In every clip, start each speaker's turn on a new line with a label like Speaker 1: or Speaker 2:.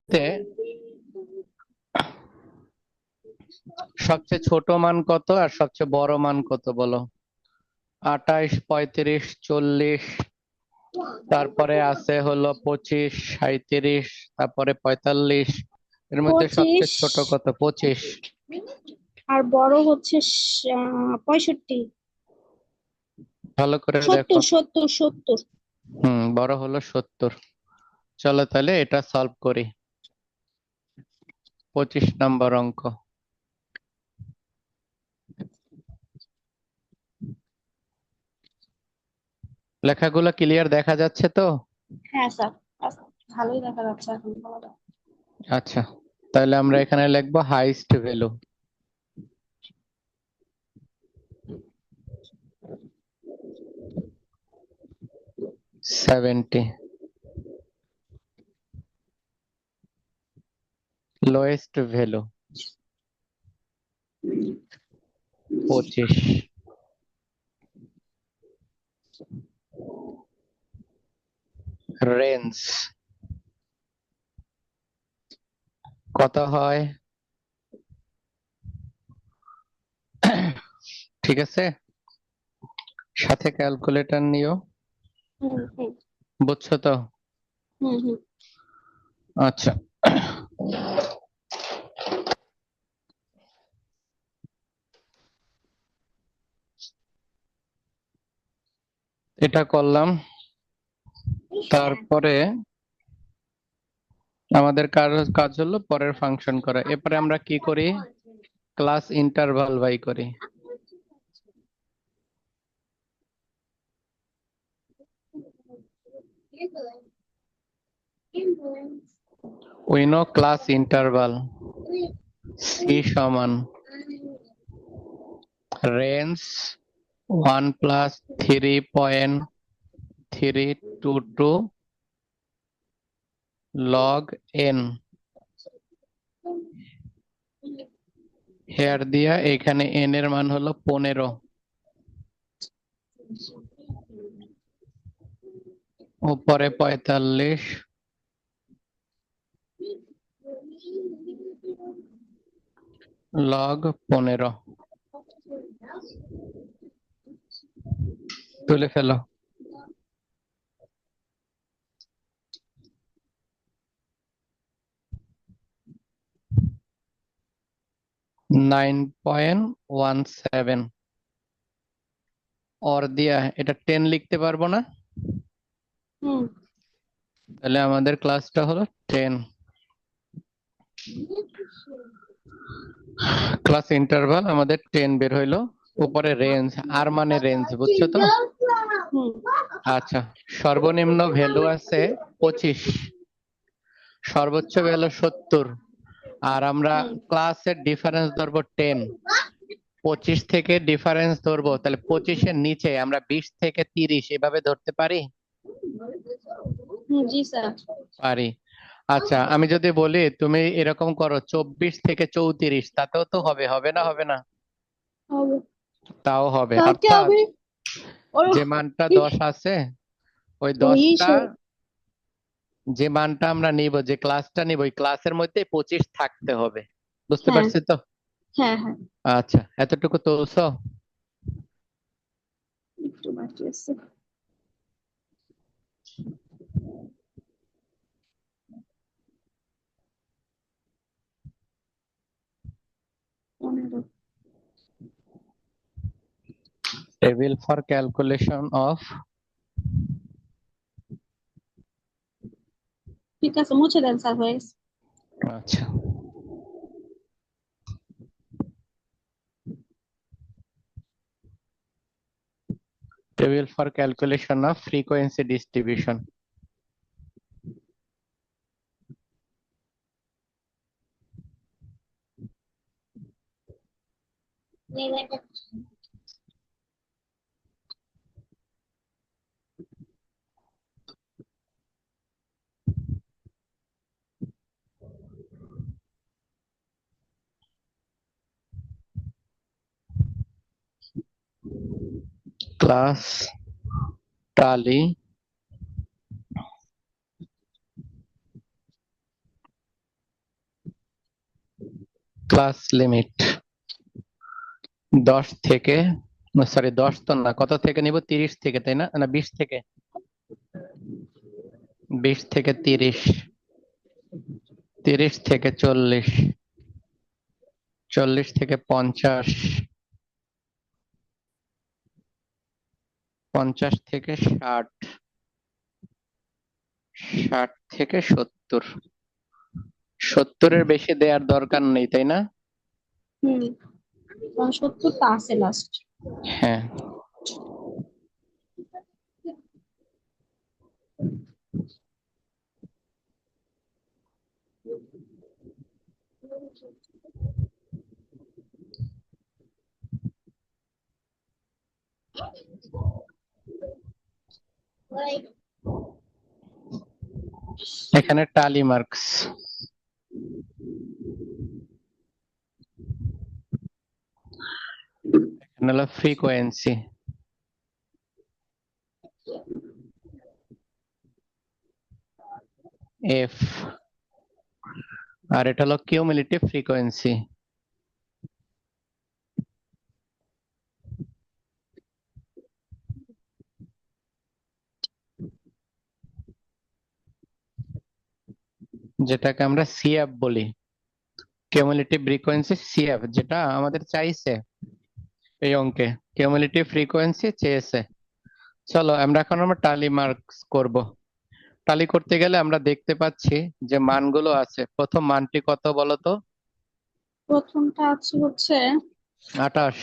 Speaker 1: তে সবচেয়ে ছোট মান কত আর সবচেয়ে বড় মান কত বলো? 28, 35, 40, তারপরে আছে হলো 25, 37, তারপরে 45। এর মধ্যে
Speaker 2: 25।
Speaker 1: সবচেয়ে ছোট কত? 25।
Speaker 2: আর বড় হচ্ছে 65।
Speaker 1: ভালো করে দেখো।
Speaker 2: 70, 70, 70।
Speaker 1: বড় হলো 70। চলো তাহলে এটা সলভ করি। 25 নম্বর অঙ্ক। লেখাগুলো ক্লিয়ার দেখা যাচ্ছে তো?
Speaker 2: হ্যাঁ স্যার, আচ্ছা, ভালোই দেখা যাচ্ছে এখন ভালো।
Speaker 1: আচ্ছা, তাহলে আমরা এখানে লিখবো highest value 70, lowest value 25, range কত হয়? ঠিক আছে, সাথে ক্যালকুলেটর নিও।
Speaker 2: হুম, হুম,
Speaker 1: বুঝছো তো?
Speaker 2: হুম, হুম।
Speaker 1: আচ্ছা, এটা করলাম। তারপরে আমাদের কাজ কাজ হলো পরের ফাংশন করা। এরপরে আমরা কি করি? ক্লাস ইন্টারভাল বাই করি। We know class interval C সমান range 1 plus 3.322 log N. Here দিয়া এখানে এন এর মান হলো 15, উপরে 45 লগ 15। তুলে ফেলো। 9.17 অর দিয়া এটা 10 লিখতে পারবো না?
Speaker 2: হুম।
Speaker 1: তাহলে আমাদের ক্লাসটা হলো 10। ক্লাস ইন্টারভাল আমাদের 10 বের হইলো। উপরে রেঞ্জ, আর মানে রেঞ্জ, বুঝছো তো?
Speaker 2: হুম।
Speaker 1: আচ্ছা, সর্বনিম্ন ভ্যালু আছে 25, সর্বোচ্চ ভ্যালু 70, আর আমরা
Speaker 2: হুম।
Speaker 1: ক্লাসের ডিফারেন্স ধরবো 10। 25 থেকে ডিফারেন্স ধরবো, তাহলে 25-এর নিচে আমরা 20 থেকে 30 এভাবে ধরতে পারি?
Speaker 2: হুম, জি স্যার।
Speaker 1: পারি। আচ্ছা, আমি যদি বলি তুমি এরকম করো 24 থেকে 34, তাতেও তো হবে, হবে না? হবে না?
Speaker 2: হবে।
Speaker 1: তাও হবে,
Speaker 2: তাকে
Speaker 1: অর্থাৎ
Speaker 2: আমি ওর
Speaker 1: যে মানটা 10 আছে ওই
Speaker 2: ওই
Speaker 1: 10টা,
Speaker 2: সব।
Speaker 1: যে মানটা আমরা নিব, যে ক্লাসটা নিব, ওই ক্লাসের মধ্যে 25 থাকতে হবে। বুঝতে
Speaker 2: হ্যাঁ,
Speaker 1: পারছি তো?
Speaker 2: হ্যাঁ, হ্যাঁ।
Speaker 1: আচ্ছা, এতটুকু তুলছো?
Speaker 2: একটু বাকি আছে। 15।
Speaker 1: Table for calculation of.
Speaker 2: ঠিক আছে, মুছে দেন স্যার, হয়ে গেছে।
Speaker 1: আচ্ছা, table for calculation of frequency distribution. Class টালি ক্লাস লিমিট 10 থেকে, সরি 10 তো না, কত থেকে নিব? 30 থেকে, তাই না? না 20 থেকে, 20 থেকে 30, 30 থেকে 40, 40 থেকে 50, 50 থেকে 60, 60 থেকে 70, 70-এর বেশি দেওয়ার দরকার নেই, তাই না?
Speaker 2: হুম 70টা আছে লাস্ট।
Speaker 1: হ্যাঁ। এখানে টালি মার্কস, এখানে হলো ফ্রিকোয়েন্সি, এফ, আর এটা হলো কিউমুলেটিভ ফ্রিকোয়েন্সি। যেটাকে আমরা সিএফ বলি, কিউমুলেটিভ ফ্রিকোয়েন্সি সিএফ, যেটা আমাদের চাইছে এই অঙ্কে, কিউমুলেটিভ ফ্রিকোয়েন্সি চেয়েছে। চলো আমরা টালি মার্কস করব। টালি করতে গেলে আমরা দেখতে পাচ্ছি যে মানগুলো আছে। প্রথম মানটি কত বলো তো?
Speaker 2: প্রথমটা আছে হচ্ছে
Speaker 1: 28,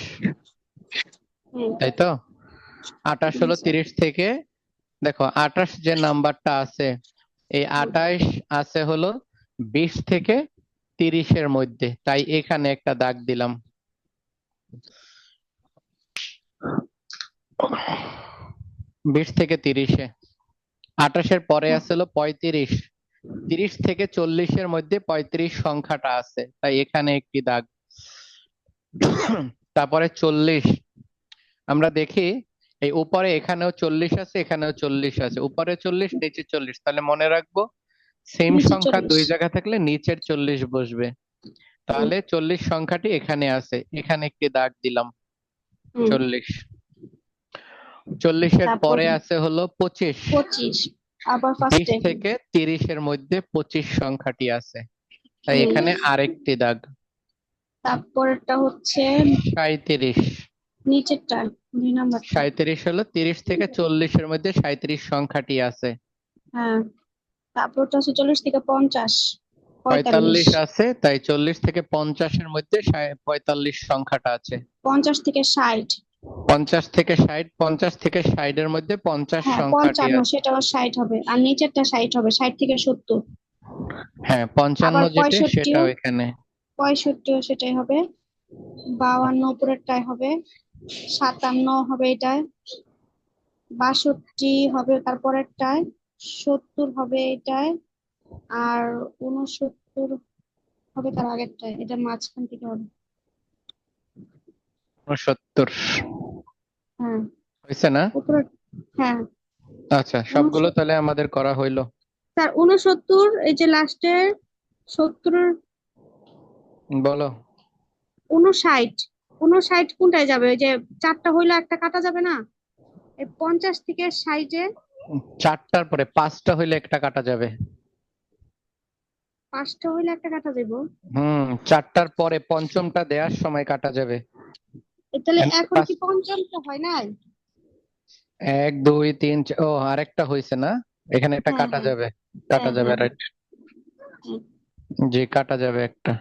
Speaker 2: হুম,
Speaker 1: তাই তো? 28 হলো 30 থেকে, দেখো 28 যে নাম্বারটা আছে, এই 28 আছে হলো 20 থেকে 30-এর মধ্যে, তাই এখানে একটা দাগ দিলাম। 20 থেকে 30-এ। 28-এর পরে আছে হলো 35, 30 থেকে 40-এর মধ্যে 35 সংখ্যাটা আছে, তাই এখানে একটি দাগ। তারপরে 40, আমরা দেখি এই উপরে এখানেও 40 আছে, এখানেও 40 আছে, উপরে 40 নিচে 40, তাহলে মনে রাখবো সেম
Speaker 2: নিচে
Speaker 1: সংখ্যা
Speaker 2: 40।
Speaker 1: দুই জায়গা থাকলে নিচের 40 বসবে।
Speaker 2: হুম,
Speaker 1: তাহলে 40 সংখ্যাটি এখানে আছে, এখানে একটি দাগ দিলাম।
Speaker 2: হুম,
Speaker 1: 40, 40-এর
Speaker 2: তারপর
Speaker 1: পরে আছে হলো 25,
Speaker 2: 25 আবার
Speaker 1: 20
Speaker 2: ফার্স্টে।
Speaker 1: থেকে 30-এর মধ্যে 25 সংখ্যাটি আছে, তাই
Speaker 2: হুম,
Speaker 1: এখানে আরেকটি দাগ।
Speaker 2: তারপরেরটা হচ্ছে
Speaker 1: 37,
Speaker 2: নিচেরটা 2 নাম্বারটা।
Speaker 1: 37 হলো 30 থেকে 40-এর মধ্যে 37 সংখ্যাটি আছে।
Speaker 2: হ্যাঁ, তারপরটা হচ্ছে 40 থেকে 50, 45,
Speaker 1: 45 আছে, তাই 40 থেকে 50-এর মধ্যে 45 সংখ্যাটা আছে।
Speaker 2: 50 থেকে 60।
Speaker 1: 50 থেকে 60, 50 থেকে 60-এর মধ্যে 50
Speaker 2: হ্যাঁ
Speaker 1: সংখ্যাটি
Speaker 2: 55,
Speaker 1: আছে।
Speaker 2: সেটাও 60 হবে, আর নিচেরটা 60 হবে, 60 থেকে 70।
Speaker 1: হ্যাঁ, 55
Speaker 2: আবার
Speaker 1: যেটা
Speaker 2: 65ও,
Speaker 1: সেটাও এখানে।
Speaker 2: 65ও সেটাই হবে। 52 উপরেরটাই হবে। 57 হবে এটায়। 62 হবে তারপরেরটায়। 70 হবে এটায়। আর 69 হবে তার আগেরটায়, এটা মাঝখান থেকে হবে।
Speaker 1: 69
Speaker 2: হ্যাঁ
Speaker 1: হয়েছে না?
Speaker 2: উপরে। হ্যাঁ
Speaker 1: আচ্ছা, সবগুলো
Speaker 2: 69,
Speaker 1: তাহলে আমাদের করা হইলো।
Speaker 2: স্যার 69 এই যে লাস্টের 70,
Speaker 1: বলো।
Speaker 2: 59, 59 কোনটায় যাবে? ওই যে চারটা হইলে একটা কাটা যাবে না? এই 50 থেকে 60-এ
Speaker 1: 4টার পরে 5টা হইলে একটা কাটা যাবে।
Speaker 2: 5টা হইলে একটা কাটা যাবে।
Speaker 1: 4টার পরে পঞ্চমটা দেওয়ার সময় কাটা যাবে।
Speaker 2: তাহলে
Speaker 1: এখানে
Speaker 2: এখন কি পঞ্চমটা হয় নাই?
Speaker 1: 1 2 3 ও আরেকটা হয়েছে না, এখানে একটা
Speaker 2: হ্যাঁ
Speaker 1: কাটা
Speaker 2: হ্যাঁ
Speaker 1: যাবে, কাটা
Speaker 2: হ্যাঁ
Speaker 1: যাবে,
Speaker 2: হ্যাঁ
Speaker 1: রাইট?
Speaker 2: হ্যাঁ।
Speaker 1: জি, কাটা যাবে একটা।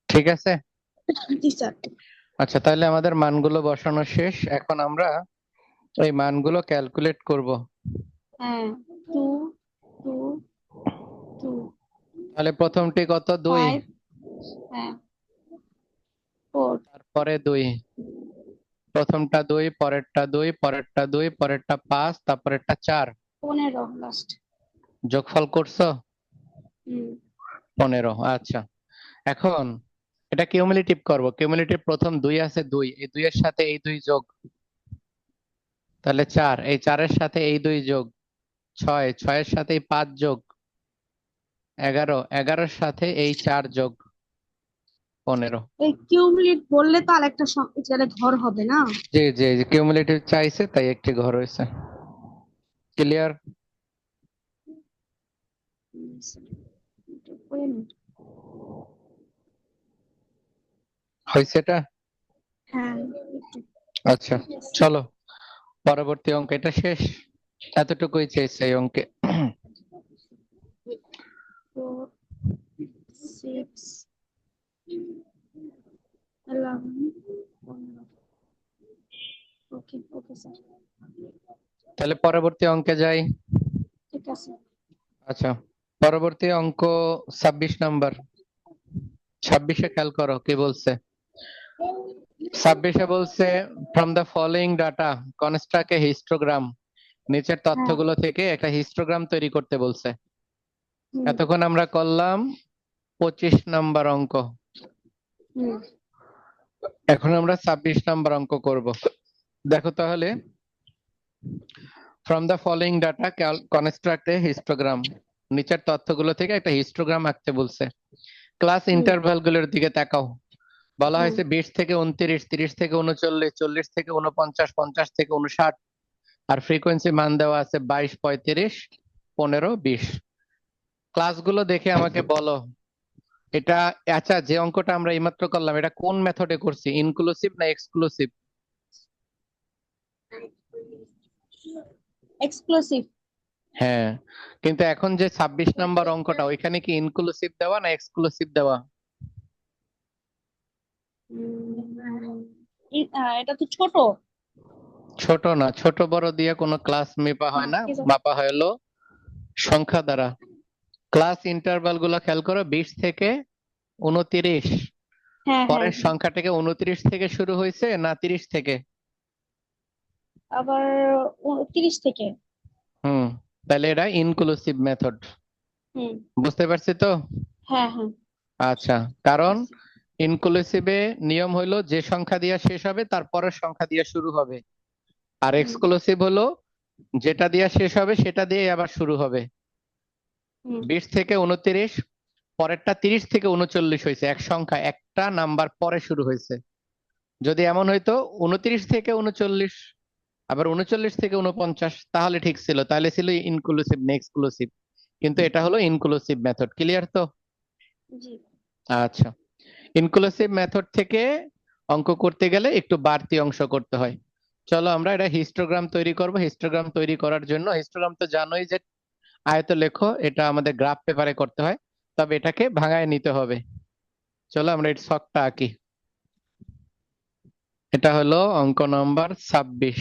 Speaker 1: ঠিক আছে।
Speaker 2: জি স্যার।
Speaker 1: আচ্ছা, তাহলে আমাদের মানগুলো বসানো শেষ, এখন আমরা এই মানগুলো ক্যালকুলেট করব।
Speaker 2: হ্যাঁ 2 2 2
Speaker 1: তাহলে প্রথমটি কত? 2,
Speaker 2: 5, হ্যাঁ 4,
Speaker 1: তারপরে 2, প্রথমটা 2, পরেরটা 2, পরেরটা 2, পরেরটা 5, তারপরেরটা 4।
Speaker 2: 15 লাস্ট।
Speaker 1: যোগফল করছো?
Speaker 2: হুম
Speaker 1: 15। আচ্ছা, এখন এটা কিউমুলেটিভ করব। কিউমুলেটিভ প্রথম 2 আছে, 2, এই 2 এর সাথে এই 2 যোগ, তাহলে 4, এই 4-এর সাথে এই 2 যোগ 6, 6-এর সাথে এই 5 যোগ 11, 11-র সাথে এই 4 যোগ 15।
Speaker 2: এই কিউমুলেট বললে তো আরেকটা তাহলে ঘর হবে না?
Speaker 1: জি জি, কিউমুলেটিভ চাইছে তাই একটি ঘর হয়েছে। ক্লিয়ার? হয়েছে এটা?
Speaker 2: হ্যাঁ একটু।
Speaker 1: আচ্ছা, চলো পরবর্তী অঙ্ক। এটা শেষ, এতটুকুই চেয়েছে এই অঙ্কে।
Speaker 2: 4 6 11 15। ওকে ওকে স্যার।
Speaker 1: তাহলে পরবর্তী অঙ্কে যাই।
Speaker 2: ঠিক আছে।
Speaker 1: আচ্ছা, পরবর্তী অঙ্ক 26 নাম্বার। 26-এ খেয়াল করো কি বলছে। 26-এ বলছে from the following data construct A histogram. নিচের
Speaker 2: হ্যাঁ।
Speaker 1: তথ্যগুলো থেকে একটা হিস্টোগ্রাম তৈরি করতে বলছে।
Speaker 2: হুম
Speaker 1: এতক্ষণ আমরা করলাম 25 নাম্বার অঙ্ক,
Speaker 2: হুম
Speaker 1: এখন আমরা 26 নাম্বার অঙ্ক করব। দেখো তাহলে, from the following data construct A histogram. নিচের তথ্যগুলো থেকে একটা হিস্টোগ্রাম আঁকতে বলছে। ক্লাস
Speaker 2: হুম
Speaker 1: ইন্টারভাল গুলোর দিকে তাকাও। বলা
Speaker 2: হুম
Speaker 1: হয়েছে 20 থেকে 29, 30 থেকে 39, 40 থেকে 49, 50 থেকে 59, আর ফ্রিকোয়েন্সি মান দেওয়া আছে 22, 35, 15, 20। ক্লাসগুলো দেখে আমাকে বলো এটা। আচ্ছা, যে অঙ্কটা আমরা এইমাত্র করলাম এটা কোন মেথডে করছি, ইনক্লুসিভ না এক্সক্লুসিভ?
Speaker 2: এক্সক্লুসিভ।
Speaker 1: হ্যাঁ, কিন্তু এখন যে 26 নাম্বার অঙ্কটা ওইখানে কি ইনক্লুসিভ দেওয়া না এক্সক্লুসিভ দেওয়া?
Speaker 2: এটা তো ছোট।
Speaker 1: ছোট না, ছোট বড় দিয়ে কোনো ক্লাস মেপা হয় না,
Speaker 2: ঠিক আছে।
Speaker 1: মাপা হলো সংখ্যা দ্বারা। ক্লাস ইন্টারভাল গুলো খেয়াল করো, 20 থেকে 29।
Speaker 2: হ্যাঁ হ্যাঁ
Speaker 1: পরের
Speaker 2: হ্যাঁ।
Speaker 1: সংখ্যাটাকে 29 থেকে শুরু হয়েছে না 30 থেকে?
Speaker 2: আবার 30 থেকে।
Speaker 1: হুম, তাহলে এটা ইনক্লুসিভ মেথড।
Speaker 2: হুম।
Speaker 1: বুঝতে পারছি তো?
Speaker 2: হ্যাঁ হ্যাঁ।
Speaker 1: আচ্ছা, কারণ ইনক্লুসিভে নিয়ম হলো যে সংখ্যা দিয়ে শেষ হবে তার পরের সংখ্যা দিয়ে শুরু হবে, আর
Speaker 2: হুম
Speaker 1: এক্সক্লুসিভ হলো যেটা দিয়ে শেষ হবে সেটা দিয়ে আবার শুরু হবে।
Speaker 2: হুম
Speaker 1: 20 থেকে 29, পরেরটা 30 থেকে 39 হয়েছে, এক সংখ্যা একটা নাম্বার পরে শুরু হয়েছে। যদি এমন হইতো 29 থেকে 39, আবার 39 থেকে 49, তাহলে ঠিক ছিল, তাহলে ছিল ইনক্লুসিভ না এক্সক্লুসিভ। কিন্তু এটা হলো ইনক্লুসিভ মেথড। ক্লিয়ার তো?
Speaker 2: জি।
Speaker 1: আচ্ছা, ইনক্লুসিভ মেথড থেকে অঙ্ক করতে গেলে একটু বাড়তি অংশ করতে হয়। চলো আমরা এটা হিস্টোগ্রাম তৈরি করব। হিস্টোগ্রাম তৈরি করার জন্য, হিস্টোগ্রাম তো জানোই যে আয়ত লেখো, এটা আমাদের গ্রাফ পেপারে করতে হয়, তবে এটাকে ভাঙায় নিতে হবে। চলো আমরা এর ছকটা আঁকি। এটা হলো অঙ্ক নম্বর 26।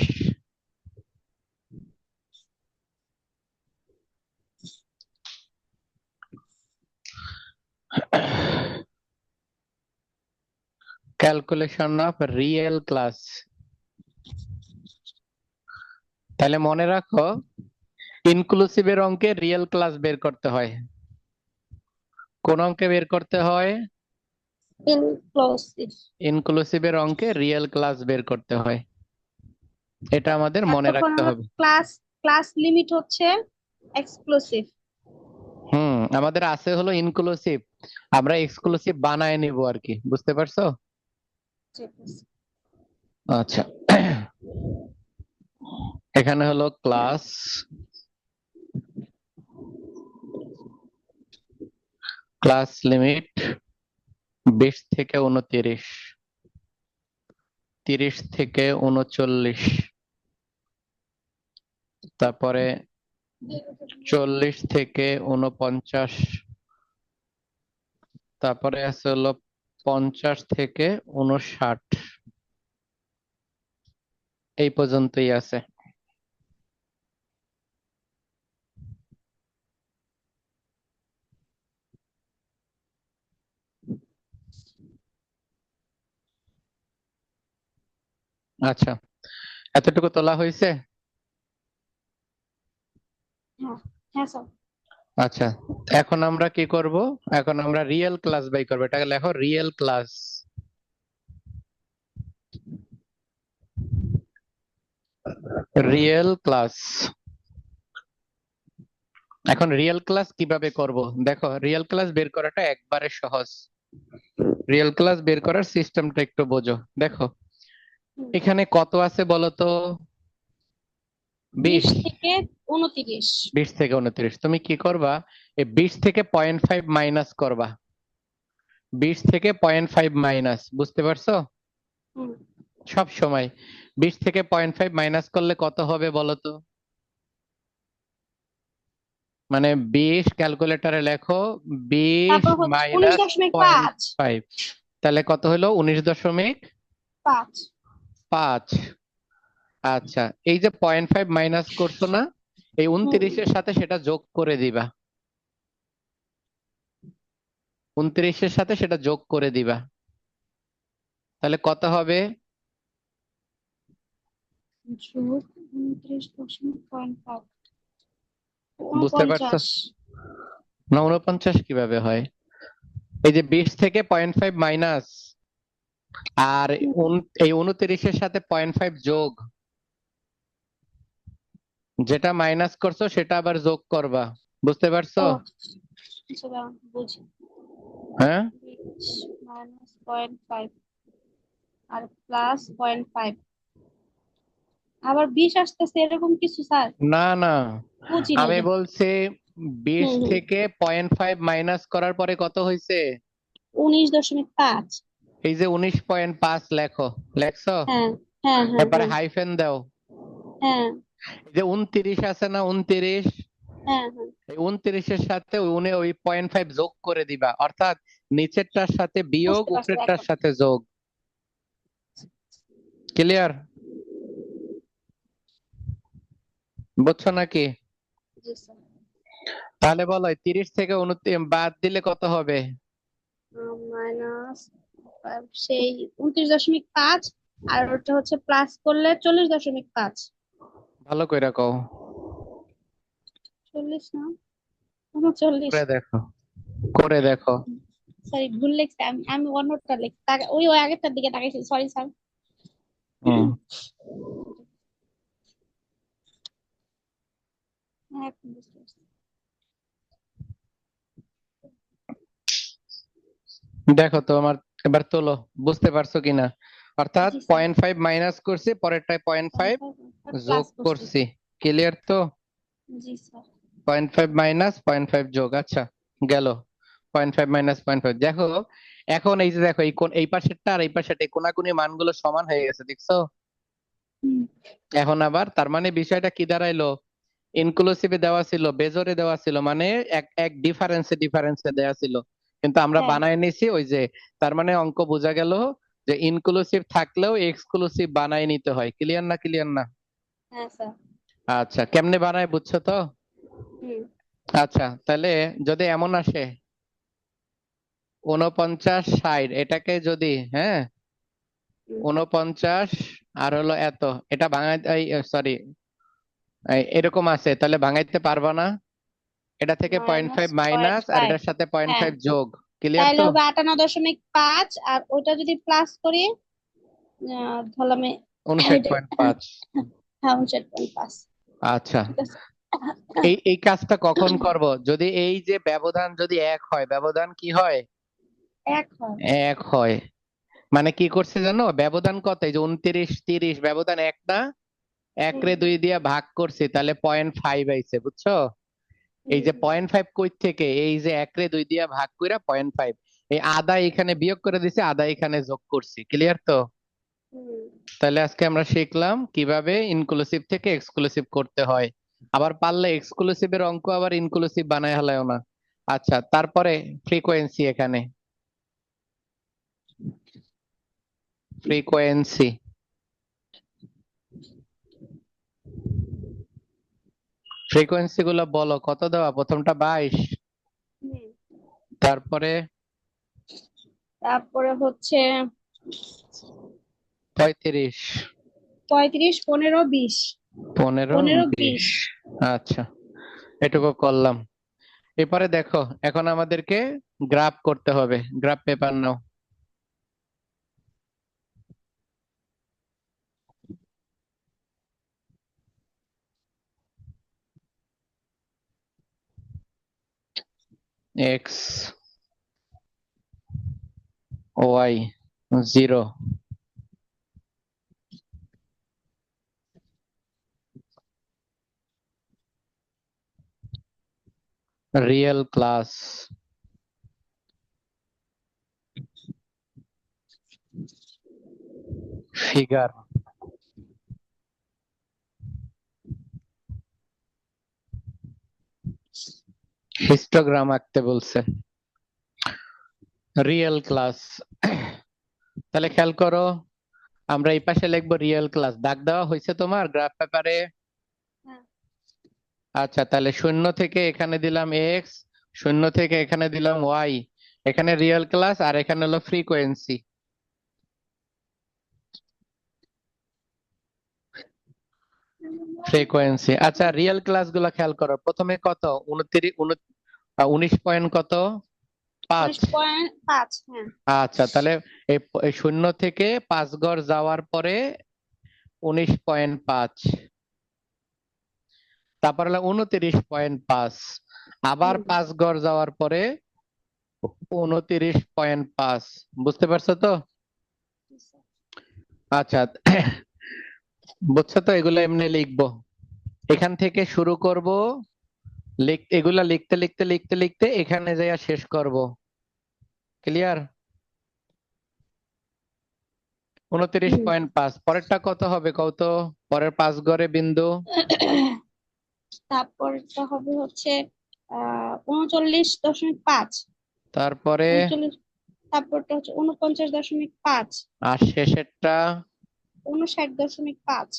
Speaker 1: Calculation of real class. তাহলে মনে রাখো, ইনক্লুসিভের অঙ্কে রিয়েল ক্লাস বের করতে হয়। কোন অঙ্কে বের করতে হয়?
Speaker 2: ইনক্লুসিভ।
Speaker 1: ইনক্লুসিভের অঙ্কে রিয়েল ক্লাস বের করতে হয়, এটা আমাদের মনে
Speaker 2: এতক্ষণ
Speaker 1: রাখতে
Speaker 2: আমরা
Speaker 1: হবে।
Speaker 2: ক্লাস ক্লাস লিমিট হচ্ছে এক্সক্লুসিভ।
Speaker 1: আমাদের আছে হলো ইনক্লুসিভ, আমরা এক্সক্লুসিভ বানায় নিব আর কি, বুঝতে পারছো?
Speaker 2: ঠিক আছে।
Speaker 1: আচ্ছা, এখানে হলো ক্লাস, ক্লাস লিমিট 20 থেকে 29, 30 থেকে 39, তারপরে 40 থেকে 49, তারপরে আছে হলো 50 থেকে 59, এই পর্যন্তই আছে। আচ্ছা, এতটুকু তোলা হয়েছে?
Speaker 2: হ্যাঁ হ্যাঁ স্যার।
Speaker 1: আচ্ছা, এখন আমরা কি করব? এখন আমরা রিয়েল ক্লাস বাই করবো। এটাকে লেখো রিয়েল ক্লাস। রিয়েল ক্লাস এখন রিয়েল ক্লাস কিভাবে করব? দেখো, রিয়েল ক্লাস বের করাটা একবারে সহজ। রিয়েল ক্লাস বের করার সিস্টেমটা একটু বোঝো। দেখো,
Speaker 2: হুম,
Speaker 1: এখানে কত আছে বলো তো?
Speaker 2: 20
Speaker 1: 20।
Speaker 2: থেকে 29।
Speaker 1: 20 থেকে 29 তুমি কি করবা? এই 20 থেকে 0.5 মাইনাস করবা। 20 থেকে 0.5 মাইনাস, বুঝতে পারছো?
Speaker 2: হুম,
Speaker 1: সব সময় 20 থেকে 0.5 মাইনাস করলে কত হবে বলো তো? মানে 20, ক্যালকুলেটরে লেখো, 20
Speaker 2: তারপর হচ্ছে উনিশ
Speaker 1: মাইনাস
Speaker 2: দশমিক
Speaker 1: পয়েন্ট
Speaker 2: পাঁচ
Speaker 1: ফাইভ তাহলে কত হলো? 19.5।
Speaker 2: পাঁচ
Speaker 1: আচ্ছা, এই যে 0.5 মাইনাস করছো না, এই
Speaker 2: হুম,
Speaker 1: 29-এর সাথে সেটা যোগ করে দিবা। 29-এর সাথে সেটা যোগ করে দিবা, তাহলে কত হবে?
Speaker 2: যোগ 29.5,
Speaker 1: বুঝতে পারছো?
Speaker 2: 49।
Speaker 1: না, 49 কিভাবে হয়? এই যে 20 থেকে 0.5 মাইনাস, আর
Speaker 2: হুম,
Speaker 1: এই 29-এর সাথে 0.5 যোগ, যেটা মাইনাস করছো সেটা আবার যোগ করবা। বুঝতে পারছো?
Speaker 2: ও আচ্ছা দাঁড়াও, বুঝি।
Speaker 1: হ্যাঁ,
Speaker 2: 20 মাইনাস 0.5 আর প্লাস 0.5, আবার 20 আসতেছে এরকম কিছু স্যার?
Speaker 1: না না,
Speaker 2: বুঝি নাই
Speaker 1: আমি
Speaker 2: রে।
Speaker 1: বলছি 20
Speaker 2: হুম, হুম,
Speaker 1: থেকে 0.5 মাইনাস করার পরে কত হয়েছে?
Speaker 2: 19.5।
Speaker 1: এই যে 19.5 লেখো, লেখছো?
Speaker 2: হ্যাঁ, হ্যাঁ, হ্যাঁ,
Speaker 1: এবারে
Speaker 2: হ্যাঁ,
Speaker 1: হাইফেন দাও।
Speaker 2: হ্যাঁ,
Speaker 1: এই যে 29 আছে না, 29,
Speaker 2: হ্যাঁ, হ্যাঁ,
Speaker 1: এই 29-এর সাথে ওই 0.5 যোগ করে দিবা, অর্থাৎ নিচেরটার সাথে বিয়োগ,
Speaker 2: বুঝতে পারছি
Speaker 1: উপরেরটার
Speaker 2: এখন।
Speaker 1: সাথে যোগ। ক্লিয়ার? বুঝছো নাকি?
Speaker 2: জি স্যার।
Speaker 1: তাহলে বলো, এই 30 থেকে 29 বাদ দিলে কত হবে?
Speaker 2: মাইনাস সেই 29.5, আর ওটা হচ্ছে প্লাস করলে 40.5।
Speaker 1: ভালো কইরা কও।
Speaker 2: 40 না, 39।
Speaker 1: করে দেখো, করে দেখো।
Speaker 2: সরি, ভুল লিখছি আমি, অন্যটা লিখছি, ওই ওই আগেরটার দিকে তাকাইছি, সরি স্যার।
Speaker 1: হুম,
Speaker 2: এখন বুঝতে পারছি।
Speaker 1: দেখো তো আমার, এবার তোলো, বুঝতে পারছো কিনা? অর্থাৎ
Speaker 2: জি স্যার।
Speaker 1: 0.5 মাইনাস করছি, পরেরটায় 0.5 যোগ
Speaker 2: প্লাস করছি।
Speaker 1: করছি। ক্লিয়ার তো?
Speaker 2: জি স্যার।
Speaker 1: 0.5 মাইনাস 0.5 যোগ, আচ্ছা, গেল। 0.5 মাইনাস 0.5, দেখো এখন এই যে দেখো, এই কোন, এই পাশেরটা আর এই পাশেরটা, এই কোনাকুনি মানগুলো সমান হয়ে গেছে, দেখছো?
Speaker 2: হুম,
Speaker 1: এখন আবার তার মানে বিষয়টা কি দাঁড়াইলো? ইনক্লুসিভে দেওয়া ছিল, বেজোরে দেওয়া ছিল, মানে এক এক ডিফারেন্সে ডিফারেন্সে দেওয়া ছিল, কিন্তু আমরা
Speaker 2: হ্যাঁ,
Speaker 1: বানায় নিছি ওই যে। তার মানে অঙ্ক বোঝা গেল যে ইনক্লুসিভ থাকলেও এক্সক্লুসিভ বানায় নিতে হয়। ক্লিয়ার না? ক্লিয়ার না?
Speaker 2: হ্যাঁ স্যার।
Speaker 1: আচ্ছা, কেমনে বানায় বুঝছো তো?
Speaker 2: হুম,
Speaker 1: আচ্ছা, তাহলে যদি এমন আসে 49, 60, এটাকে যদি, হ্যাঁ,
Speaker 2: হুম,
Speaker 1: 49 আর হলো এত, এটা ভাঙাই, সরি, এরকম আছে, তাহলে ভাঙাইতে পারবা না। এটা থেকে point
Speaker 2: minus
Speaker 1: five
Speaker 2: point
Speaker 1: minus আর
Speaker 2: ফাইভ
Speaker 1: এটার সাথে পয়েন্ট
Speaker 2: হ্যাঁ,
Speaker 1: ফাইভ যোগ। ক্লিয়ার
Speaker 2: তাহলে
Speaker 1: তো?
Speaker 2: হবে 58.5, আর ওটা যদি প্লাস করি ধরলাম
Speaker 1: 59.5।
Speaker 2: হ্যাঁ 59.5।
Speaker 1: আচ্ছা,
Speaker 2: ঠিক আছে।
Speaker 1: এই এই কাজটা কখন করব? যদি এই যে ব্যবধান যদি এক হয়, ব্যবধান কি হয়?
Speaker 2: এক হয়।
Speaker 1: এক হয়। মানে কি করছে জানো, ব্যবধান কত? এই যে 29, 30, ব্যবধান এক না? এক
Speaker 2: হুম,
Speaker 1: রে 2 দিয়ে ভাগ করছি, তাহলে 0.5 আইছে, বুঝছো? এই
Speaker 2: হুম,
Speaker 1: যে
Speaker 2: হুম,
Speaker 1: 0.5 কই থেকে, এই যে এক রে 2 দিয়ে ভাগ কইরা 0.5, এই আধা এখানে বিয়োগ করে দিছি, আধা এখানে যোগ করছি। ক্লিয়ার তো?
Speaker 2: হুম,
Speaker 1: তাহলে আজকে আমরা শিখলাম কিভাবে ইনক্লুসিভ থেকে এক্সক্লুসিভ করতে হয়। আবার পারলে এক্সক্লুসিভের অঙ্ক আবার ইনক্লুসিভ বানায় হালায়ও না। আচ্ছা, তারপরে ফ্রিকোয়েন্সি, এখানে ফ্রিকোয়েন্সি, ফ্রিকোয়েন্সি গুলো বলো, কত দেওয়া? প্রথমটা 22,
Speaker 2: হুম।
Speaker 1: তারপরে
Speaker 2: তারপরে হচ্ছে
Speaker 1: 35,
Speaker 2: 35, 15, 20।
Speaker 1: 15,
Speaker 2: 15,
Speaker 1: 20।
Speaker 2: 20।
Speaker 1: আচ্ছা, এটুকু করলাম। এরপরে দেখো, এখন আমাদেরকে গ্রাফ করতে হবে। গ্রাফ পেপার নাও। X Y 0। Real class figure histogram আঁকতে বলছে। রিয়েল ক্লাস তাহলে খেয়াল করো, আমরা এই পাশে লিখবো রিয়েল ক্লাস। দাগ দেওয়া হয়েছে তোমার গ্রাফ পেপারে?
Speaker 2: হ্যাঁ।
Speaker 1: আচ্ছা, তাহলে 0 থেকে এখানে দিলাম এক্স, 0 থেকে এখানে দিলাম ওয়াই, এখানে রিয়েল ক্লাস আর এখানে হলো ফ্রিকোয়েন্সি। ফ্রিকোয়েন্সি আচ্ছা, রিয়েল ক্লাস গুলা খেয়াল করো। প্রথমে কত? 19 পয়েন্ট কত? 5।
Speaker 2: 19.5। হ্যাঁ।
Speaker 1: আচ্ছা, তাহলে এই 0 থেকে 5 ঘর যাওয়ার পরে 19.5, তারপর হলো 29.5, আবার 5 ঘর যাওয়ার পরে 29.5। বুঝতে পারছো তো? আচ্ছা, বুঝছো তো? এগুলো এমনি লিখবো, এখান থেকে শুরু করব, এগুলা লিখতে লিখতে লিখতে লিখতে এখানে যাইয়া শেষ করব। ক্লিয়ার? 29.5 পরেরটা কত হবে কত? পরের 5 ঘরে বিন্দু
Speaker 2: তারপরটা হবে হচ্ছে 39.5।
Speaker 1: তারপরে
Speaker 2: 39, তারপরটা হচ্ছে 49.5।
Speaker 1: আর শেষেরটা
Speaker 2: 59.5।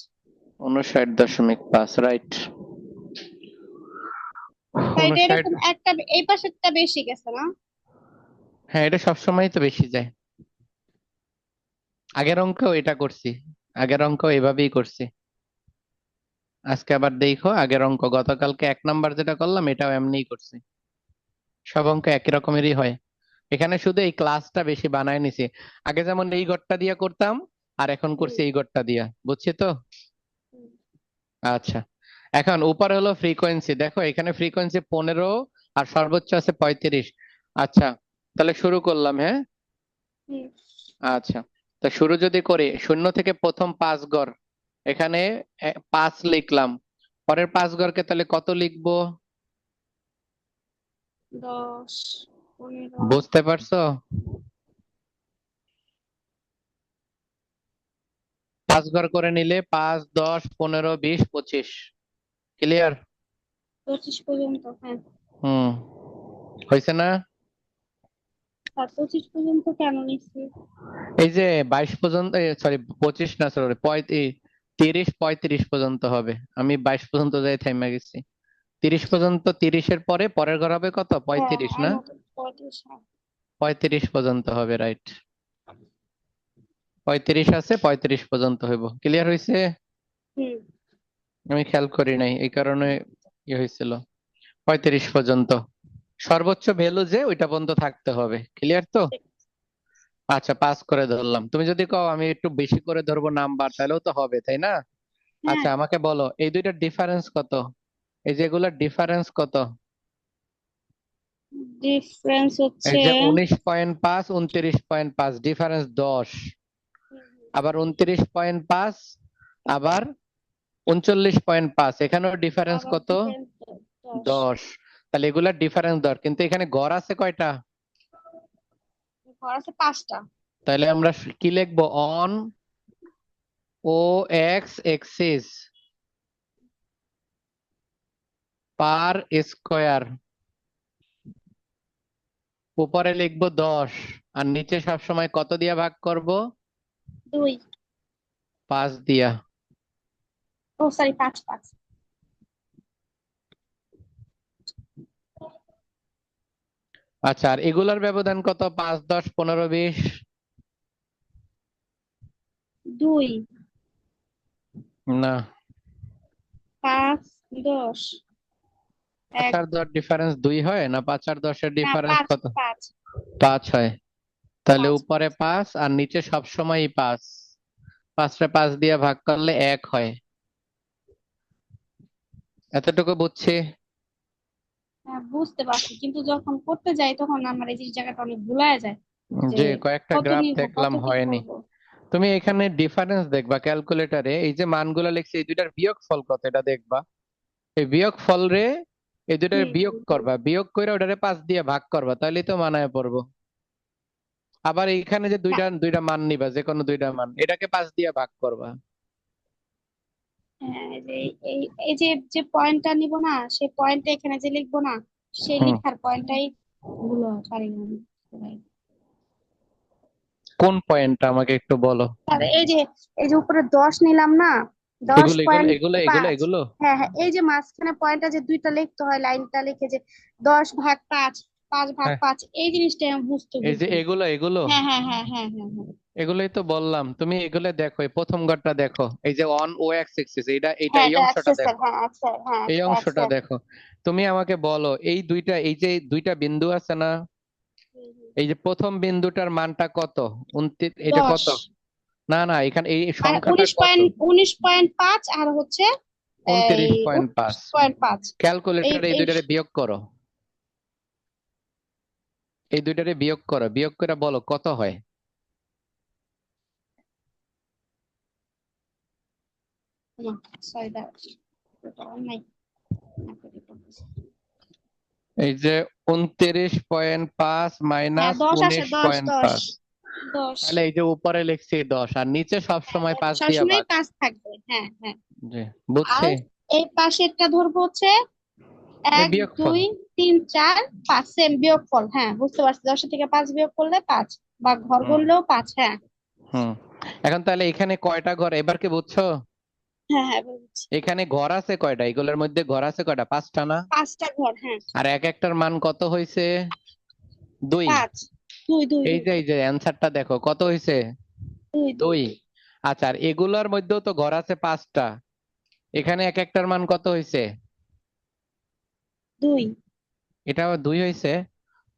Speaker 1: 59.5। রাইট,
Speaker 2: তাইলে
Speaker 1: 59।
Speaker 2: এরকম একটা এই পাশেরটা বেশি গেছে না?
Speaker 1: হ্যাঁ, এটা সবসময় তো বেশি যায়। আগের অঙ্কেও এটা করছি, আগের অঙ্ক এভাবেই করছি। আজকে আবার দেখো আগের অঙ্ক, গতকালকে 1 নাম্বার যেটা করলাম এটাও এমনিই করছি। সব অঙ্ক একই রকমেরই হয়। এখানে শুধু এই ক্লাসটা বেশি বানায় নিছি। আগে যেমন এই ঘরটা দিয়ে করতাম, আর এখন করছি এই ঘরটা দিয়া। বুঝছি তো?
Speaker 2: হুম।
Speaker 1: আচ্ছা, এখন উপরে হলো ফ্রিকোয়েন্সি। দেখো এখানে ফ্রিকোয়েন্সি 15 আর সর্বোচ্চ আছে 35। আচ্ছা, তাহলে শুরু করলাম। হ্যাঁ,
Speaker 2: হুম।
Speaker 1: আচ্ছা, তো শুরু যদি করি 0 থেকে প্রথম 5 ঘর, এখানে 5 লিখলাম। পরের 5 ঘরকে তাহলে কত লিখবো?
Speaker 2: 10, 15।
Speaker 1: বুঝতে পারছো? 5 ঘর করে নিলে 5, 10, 15, 20, 25। ক্লিয়ার?
Speaker 2: 25 পর্যন্ত। হ্যাঁ।
Speaker 1: হুম, হয়েছে না?
Speaker 2: আর 25 পর্যন্ত কেন নিচ্ছি?
Speaker 1: এই যে 22 পর্যন্ত, সরি 25 না, সরি 30, 35 পর্যন্ত হবে। আমি 22 পর্যন্ত যাই থেমে গেছি। 30 পর্যন্ত, 30-এর পরে পরের ঘর হবে কত?
Speaker 2: হ্যাঁ,
Speaker 1: 35
Speaker 2: আর
Speaker 1: না?
Speaker 2: মতো 35। হ্যাঁ।
Speaker 1: 35 পর্যন্ত হবে, রাইট। 35 আছে, 35 পর্যন্ত হইব। ক্লিয়ার হয়েছে?
Speaker 2: হুম।
Speaker 1: আমি খেয়াল করি নাই, এই কারণে হয়েছিল। 35 পর্যন্ত সর্বোচ্চ ভ্যালু যে ওইটা পর্যন্ত থাকতে হবে। ক্লিয়ার তো? আচ্ছা, 5 করে ধরলাম। তুমি যদি কও আমি একটু বেশি করে ধরবো নাম্বার, তাহলেও তো হবে, তাই না?
Speaker 2: হ্যাঁ।
Speaker 1: আচ্ছা, আমাকে বলো এই দুইটার ডিফারেন্স কত? এই যেগুলোর ডিফারেন্স কত?
Speaker 2: ডিফারেন্স
Speaker 1: এই
Speaker 2: হচ্ছে
Speaker 1: যে 19.5, 29.5, ডিফারেন্স 10। আবার 29.5, আবার 39.5, এখানেও ডিফারেন্স
Speaker 2: আবার
Speaker 1: কত?
Speaker 2: ডিফারেন্স 10।
Speaker 1: 10। তাহলে এগুলার ডিফারেন্স 10, কিন্তু এখানে গড় আছে কয়টা?
Speaker 2: ঘর আছে 5টা।
Speaker 1: তাহলে আমরা কি লিখবো? On O X axis per square. উপরে লিখবো 10, আর নিচে সবসময় কত দিয়া ভাগ করব?
Speaker 2: 2।
Speaker 1: 5 দিয়া।
Speaker 2: ও সরি, 5 5।
Speaker 1: আচ্ছা, আর এগুলার ব্যবধান কত? 5, 10, 15, 20?
Speaker 2: 2।
Speaker 1: না,
Speaker 2: 5, 10,
Speaker 1: 5
Speaker 2: 1।
Speaker 1: আর 10 ডিফারেন্স 2 হয় না? 5 আর 10-এর
Speaker 2: না,
Speaker 1: ডিফারেন্স
Speaker 2: 5
Speaker 1: কত?
Speaker 2: 5
Speaker 1: 5 হয়। তাহলে
Speaker 2: 5।
Speaker 1: উপরে 5 আর নিচে সবসময় 5। 5টা 5 দিয়ে ভাগ করলে 1 হয়। এতটুকু বুঝছি?
Speaker 2: হ্যাঁ, বুঝতে পারছি, কিন্তু যখন করতে যাই তখন আমার এই জায়গাটা অনেক ভুলায় যায় যে
Speaker 1: যে কয়েকটা
Speaker 2: কত
Speaker 1: গ্রাফ
Speaker 2: নিব, কত
Speaker 1: দেখলাম
Speaker 2: কি
Speaker 1: হয়নি।
Speaker 2: করব।
Speaker 1: তুমি এখানে ডিফারেন্স দেখবা ক্যালকুলেটরে, এই যে মানগুলো লিখছে এই দুইটার বিয়োগফল কত এটা দেখবা। এই বিয়োগফল রে এই দুইটার
Speaker 2: হুম
Speaker 1: বিয়োগ
Speaker 2: হুম হুম।
Speaker 1: করবা, বিয়োগ করে ওটারে 5 দিয়ে ভাগ করবা, তাহলেই তো মানায় পড়বো। আবার এইখানে যে
Speaker 2: না,
Speaker 1: দুইটা দুইটা মান নিবা, যে কোনো দুইটা মান, এটাকে 5 দিয়ে ভাগ করবা।
Speaker 2: হ্যাঁ, এই যে এই এই যে যে পয়েন্টটা নিব না, সেই পয়েন্টটা এখানে যে লিখবো না, সেই
Speaker 1: হুম।
Speaker 2: লিখার পয়েন্টটাই ভুল হয়, পারি না আমি বুঝতে পারি।
Speaker 1: কোন পয়েন্টটা আমাকে একটু বলো।
Speaker 2: আর এই যে উপরে 10 নিলাম না, দশ
Speaker 1: এগুলো এগুলো
Speaker 2: পয়েন্ট
Speaker 1: এগুলো এগুলো
Speaker 2: পাঁচ
Speaker 1: এগুলো
Speaker 2: হ্যাঁ হ্যাঁ, এই যে মাঝখানে পয়েন্টটা যে দুইটা লিখতে হয়, লাইনটা লিখে যে 10/5, 5/5,
Speaker 1: হ্যাঁ,
Speaker 2: এই জিনিসটা আমি বুঝতে
Speaker 1: এই যে
Speaker 2: বুঝি।
Speaker 1: এগুলো এগুলো
Speaker 2: হ্যাঁ হ্যাঁ হ্যাঁ হ্যাঁ হ্যাঁ হ্যাঁ।
Speaker 1: এগুলোই তো বললাম, তুমি এগুলো দেখো, এই প্রথম ঘরটা দেখো, এই যে অন ও এক্স এক্সিস, এইটা এইটা
Speaker 2: হ্যাঁ
Speaker 1: এই
Speaker 2: এটা
Speaker 1: অংশটা
Speaker 2: অ্যাক্সেস,
Speaker 1: দেখো,
Speaker 2: হ্যাঁ অ্যাক্সেস, হ্যাঁ
Speaker 1: এই
Speaker 2: এটা
Speaker 1: অংশটা
Speaker 2: অ্যাক্সেস।
Speaker 1: দেখো। তুমি আমাকে বলো, এই দুইটা, এই যে দুইটা বিন্দু আছে না, এই যে প্রথম বিন্দুটার মানটা কত? 29, এটা
Speaker 2: 10,
Speaker 1: কত? না না, এখানে এই
Speaker 2: মানে
Speaker 1: সংখ্যাটা
Speaker 2: উনিশ
Speaker 1: কত?
Speaker 2: পয়েন্ট 19.5, আর হচ্ছে এই
Speaker 1: 29.5।
Speaker 2: 19.5। এই
Speaker 1: ক্যালকুলেটরে এই
Speaker 2: এই
Speaker 1: দুইটারে বিয়োগ করো, এই দুইটারে বিয়োগ করো, বিয়োগ করে বলো কত হয়।
Speaker 2: সরি নাই।
Speaker 1: এই যে 29.5
Speaker 2: হ্যাঁ
Speaker 1: মাইনাস
Speaker 2: 10 আসে,
Speaker 1: উনিশ
Speaker 2: 10
Speaker 1: পয়েন্ট
Speaker 2: 10
Speaker 1: পাঁচ
Speaker 2: 10।
Speaker 1: তাহলে এই যে উপরে লিখছি 10, আর নিচে
Speaker 2: হ্যাঁ,
Speaker 1: সবসময় 5 দিয়া
Speaker 2: সবসময়
Speaker 1: ভাগ।
Speaker 2: 5 থাকবে, হ্যাঁ হ্যাঁ।
Speaker 1: জি, বুঝছি।
Speaker 2: আর এই পাশেরটা ধরবো হচ্ছে
Speaker 1: এই
Speaker 2: 1
Speaker 1: বিয়োগফল।
Speaker 2: 2 3 4 5, সেম বিয়োগফল, হ্যাঁ বুঝতে পারছি, 10 থেকে 5 বিয়োগ করলে 5, বা ঘর
Speaker 1: হুম
Speaker 2: গুনলেও 5। হ্যাঁ
Speaker 1: হুম। এখন তাহলে এখানে কয়টা ঘর এবার কি বুঝছো?
Speaker 2: হ্যাঁ হ্যাঁ বুঝছি।
Speaker 1: এখানে ঘর আছে কয়টা, এগুলোর মধ্যে ঘর আছে কয়টা? 5টা না?
Speaker 2: 5টা ঘর, হ্যাঁ।
Speaker 1: আর এক একটার মান কত হয়েছে? 2।
Speaker 2: 5, 2 2
Speaker 1: এই
Speaker 2: 2,
Speaker 1: যে এই যে অ্যান্সারটা দেখো কত হয়েছে?
Speaker 2: 2 2
Speaker 1: 2। আচ্ছা, আর এগুলোর মধ্যেও তো ঘর আছে 5টা, এখানে এক একটার মান কত হয়েছে?
Speaker 2: 2।
Speaker 1: এটাও 2 হয়েছে।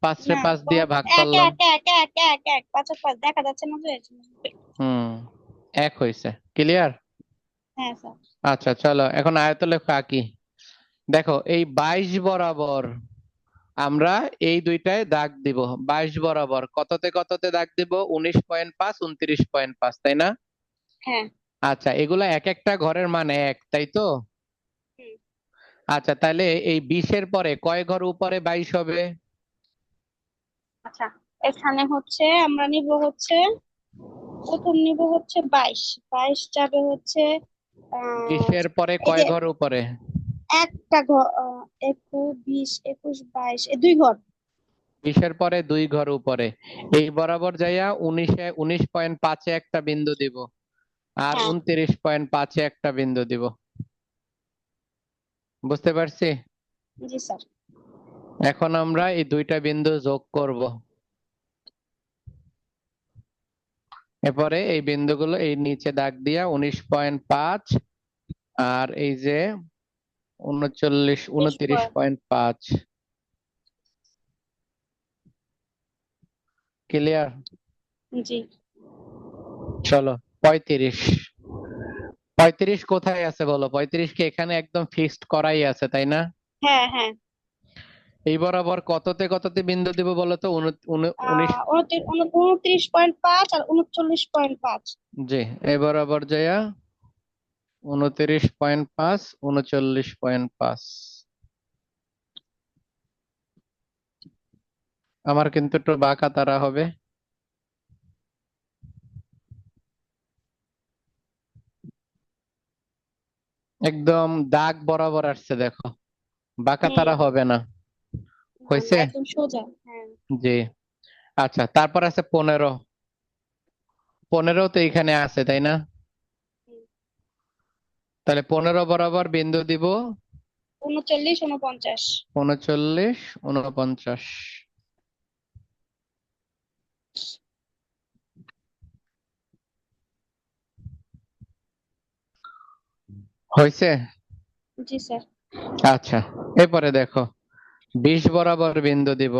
Speaker 1: 5 রে
Speaker 2: না,
Speaker 1: 5 দিয়ে ভাগ
Speaker 2: এক
Speaker 1: করলাম।
Speaker 2: এক এক এক এক এক 5 আর 5 দেখা যাচ্ছে না যে।
Speaker 1: হুম, 1 হয়েছে। ক্লিয়ার?
Speaker 2: হ্যাঁ স্যার।
Speaker 1: আচ্ছা চলো এখন আয়তলে আঁকি। দেখো এই 22 বরাবর আমরা এই দুইটায় দাগ দিব। 22 বরাবর কততে কততে দাগ দিব? 19.5, 29.5, তাই না?
Speaker 2: হ্যাঁ।
Speaker 1: আচ্ছা, এগুলা এক একটা ঘরের মান 1, তাই তো?
Speaker 2: হুম।
Speaker 1: আচ্ছা, তাহলে এই 20-এর পরে কয় ঘর উপরে 22 হবে?
Speaker 2: আচ্ছা, এখানে হচ্ছে আমরা নিব হচ্ছে, প্রথম নিব হচ্ছে 22, 22 যাবে হচ্ছে
Speaker 1: 20-এর পরে
Speaker 2: এই
Speaker 1: কয়
Speaker 2: যে
Speaker 1: ঘর উপরে?
Speaker 2: একটা ঘর, 21 20 21 22, এই 2 ঘর।
Speaker 1: 20-এর পরে 2 ঘর উপরে। এই বরাবর যাইয়া 19.5-এ একটা বিন্দু দিব, আর
Speaker 2: হ্যাঁ
Speaker 1: 29.5-এ একটা বিন্দু দিব। বুঝতে পারছি?
Speaker 2: জি স্যার।
Speaker 1: এখন আমরা এই দুইটা বিন্দু যোগ করব। এরপরে এই বিন্দুগুলো এই নিচে দাগ দিয়া 19.5 আর এই যে 39, 29.5। ক্লিয়ার?
Speaker 2: জি।
Speaker 1: চলো 35। 35 কোথায় আছে বলো? 35 কি এখানে একদম ফিক্সড করাই আছে, তাই না?
Speaker 2: হ্যাঁ হ্যাঁ।
Speaker 1: এই বরাবর কততে কততে বিন্দু দিব বলো তো? 19।
Speaker 2: 29.5 আর 39.5।
Speaker 1: জি, এই বরাবর যাইয়া 29.5, 39.5। আমার কিন্তু একটু বাঁকা তারা হবে। একদম দাগ বরাবর আসছে দেখো, বাঁকা
Speaker 2: হুম।
Speaker 1: তারা হবে না।
Speaker 2: না না,
Speaker 1: হয়েছে?
Speaker 2: একদম সোজা, হ্যাঁ।
Speaker 1: জি। আচ্ছা, তারপর আছে 15। 15 তো এখানে আছে, তাই না?
Speaker 2: হুম।
Speaker 1: তাহলে 15 বরাবর বিন্দু দিব
Speaker 2: 39 49।
Speaker 1: 39, 49। হয়েছে?
Speaker 2: জি স্যার।
Speaker 1: আচ্ছা, এরপরে দেখো 20 বরাবর বিন্দু দিব।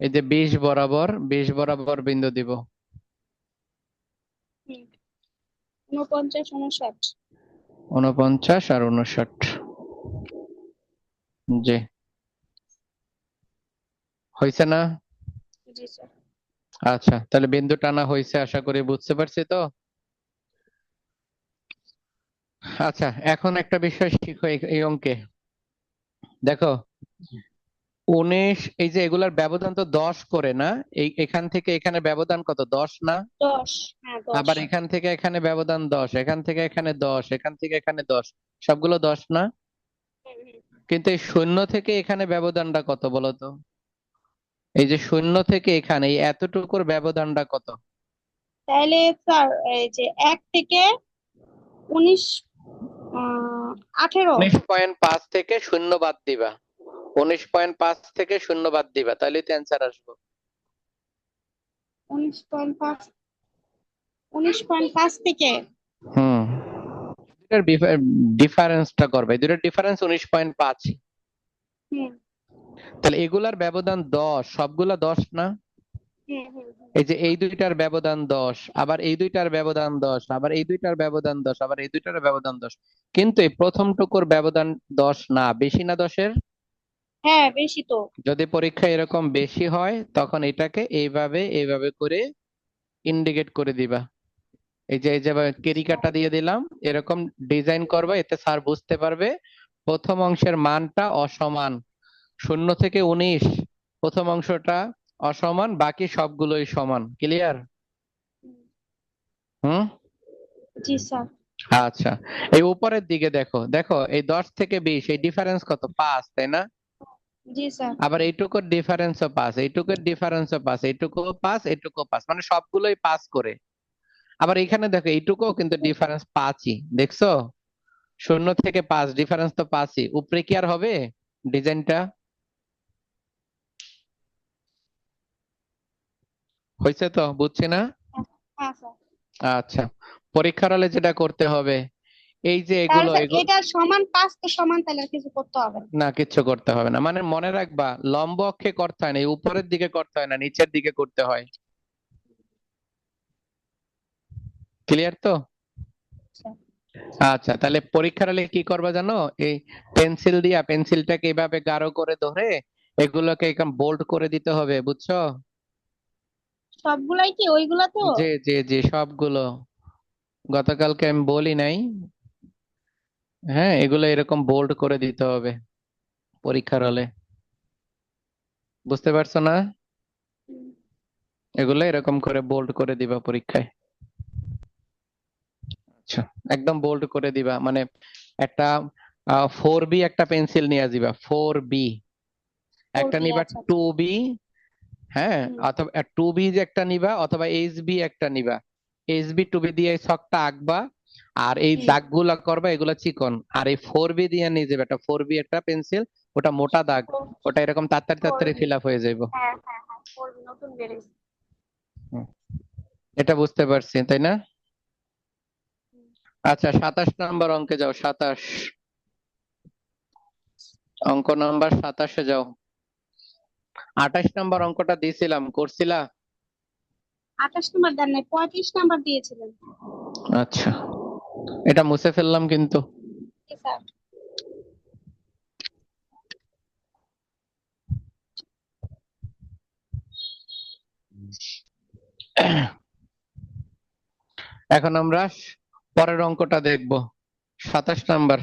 Speaker 1: এই যে 20 বরাবর বিন্দু দিব।
Speaker 2: হুম। 49 59।
Speaker 1: 49 আর 59। জি, হয়েছে না?
Speaker 2: জি স্যার।
Speaker 1: আচ্ছা, তাহলে বিন্দু টানা হয়েছে, আশা করি বুঝতে পারছি তো। আচ্ছা, এখন একটা বিষয় শিখো এই অঙ্কে। দেখো, 19, এই যে এগুলার ব্যবধান তো 10 করে না? এখান থেকে এখানে ব্যবধান কত, 10 না?
Speaker 2: 10, হ্যাঁ 10।
Speaker 1: আবার এখান থেকে এখানে ব্যবধান 10, এখান থেকে এখানে 10, এখান থেকে এখানে 10, সবগুলো 10 না? কিন্তু এই শূন্য থেকে এখানে ব্যবধানটা কত বলো তো? এই যে শূন্য থেকে এখানে এই এতটুকুর ব্যবধানটা কত?
Speaker 2: তাহলে স্যার এই যে 1 থেকে 19, 18।
Speaker 1: 19.5 থেকে শূন্য বাদ দিবা, 19.5 থেকে শূন্য বাদ দিবা, তাহলে তো অ্যান্সার আসবো।
Speaker 2: 19.5, 19.5 থেকে।
Speaker 1: হুম, দুটার ডিফারেন্সটা করবে, দুটার ডিফারেন্স 19.5।
Speaker 2: হুম
Speaker 1: তাহলে এগুলার ব্যবধান 10, সবগুলা 10 না?
Speaker 2: হুম হুম হুম।
Speaker 1: এই যে এই দুইটার ব্যবধান 10, আবার এই দুইটার ব্যবধান 10, আবার এই দুইটার ব্যবধান 10, আবার এই দুইটার ব্যবধান 10, কিন্তু এই প্রথম টুকুর ব্যবধান 10 না, বেশি না 10-এর?
Speaker 2: হ্যাঁ বেশি তো।
Speaker 1: যদি পরীক্ষা এরকম বেশি হয় তখন এটাকে এইভাবে এইভাবে করে ইন্ডিকেট করে দিবা। এই যে কেরিকাটা দিয়ে দিলাম, এরকম ডিজাইন করবা, এতে স্যার বুঝতে পারবে প্রথম অংশের মানটা অসমান। 0 থেকে 19 প্রথম অংশটা অসমান, বাকি সবগুলোই সমান। ক্লিয়ার? হুম।
Speaker 2: জি স্যার।
Speaker 1: আচ্ছা, এই উপরের দিকে দেখো, দেখো এই 10 থেকে 20 এই ডিফারেন্স কত, 5, তাই না?
Speaker 2: জি স্যার।
Speaker 1: আবার এইটুকুর ডিফারেন্সও 5, এইটুকুর ডিফারেন্সও 5, এইটুকুও 5, এইটুকুও 5, মানে সবগুলোই 5 করে। আবার এখানে দেখো এইটুকুও কিন্তু ডিফারেন্স 5ই, দেখছো? 0 থেকে 5 ডিফারেন্স তো 5ই, উপরে কি আর হবে ডিজাইনটা? হয়েছে তো, বুঝছি না?
Speaker 2: হ্যাঁ হ্যাঁ, স্যার।
Speaker 1: আচ্ছা, পরীক্ষার হলে যেটা করতে হবে, এই যে
Speaker 2: তাহলে
Speaker 1: এগুলো
Speaker 2: স্যার
Speaker 1: এগুলো
Speaker 2: এটা সমান 5 তো সমান, তাহলে আর কিছু করতে হবে না।
Speaker 1: না, কিচ্ছু করতে হবে না, মানে মনে রাখবা লম্ব অক্ষে করতে হয় না, এই উপরের দিকে করতে হয় না, নিচের দিকে করতে হয়। ক্লিয়ার তো?
Speaker 2: আচ্ছা।
Speaker 1: আচ্ছা, তাহলে পরীক্ষার হলে কি করবা জানো? এই পেন্সিল দিয়া পেন্সিলটাকে এইভাবে গাঢ় করে ধরে এগুলোকে একদম বোল্ড করে দিতে হবে, বুঝছো?
Speaker 2: সবগুলাই কি ওইগুলা তো?
Speaker 1: জি জি জি, সবগুলো। গতকালকে আমি বলি নাই? হ্যাঁ, এগুলো এরকম বোল্ড করে দিতে হবে পরীক্ষার হলে। বুঝতে পারছো না?
Speaker 2: হুম।
Speaker 1: এগুলো এরকম করে বোল্ড করে দিবা পরীক্ষায়। আচ্ছা, একদম বোল্ড করে দিবা, মানে একটা 4B একটা পেন্সিল নিয়ে আসবা, 4B। একটা
Speaker 2: করবি,
Speaker 1: নিবা
Speaker 2: আচ্ছা আচ্ছা।
Speaker 1: 2B, হ্যাঁ,
Speaker 2: হুম
Speaker 1: অথবা 2B যে একটা নিবা, অথবা HB একটা নিবা। HB 2B দিয়ে এই ছকটা আঁকবা, আর এই
Speaker 2: হুম।
Speaker 1: দাগগুলা করবা, এগুলা চিকন। আর এই 4B দিয়ে নিয়ে যাবে একটা 4B একটা পেন্সিল, ওটা মোটা দাগ, ওটা এরকম তাড়াতাড়ি তাড়াতাড়ি
Speaker 2: করবি,
Speaker 1: ফিল আপ হয়ে যাইব।
Speaker 2: হ্যাঁ হ্যাঁ হ্যাঁ, করবি নতুন বেরিয়েছে।
Speaker 1: হুম, এটা বুঝতে পারছি তাই না?
Speaker 2: হুম।
Speaker 1: আচ্ছা, 27 নম্বর অঙ্কে যাও, 27, অঙ্ক নাম্বার 27-এ যাও। 28 নম্বর অঙ্কটা দিয়েছিলাম, করছিলা?
Speaker 2: 28 নাম্বার দেন নাই, 35 নাম্বার দিয়েছিলেন।
Speaker 1: আচ্ছা, এটা মুছে ফেললাম কিন্তু।
Speaker 2: জি স্যার।
Speaker 1: এখন আমরা পরের অঙ্কটা দেখব, 27 নাম্বার।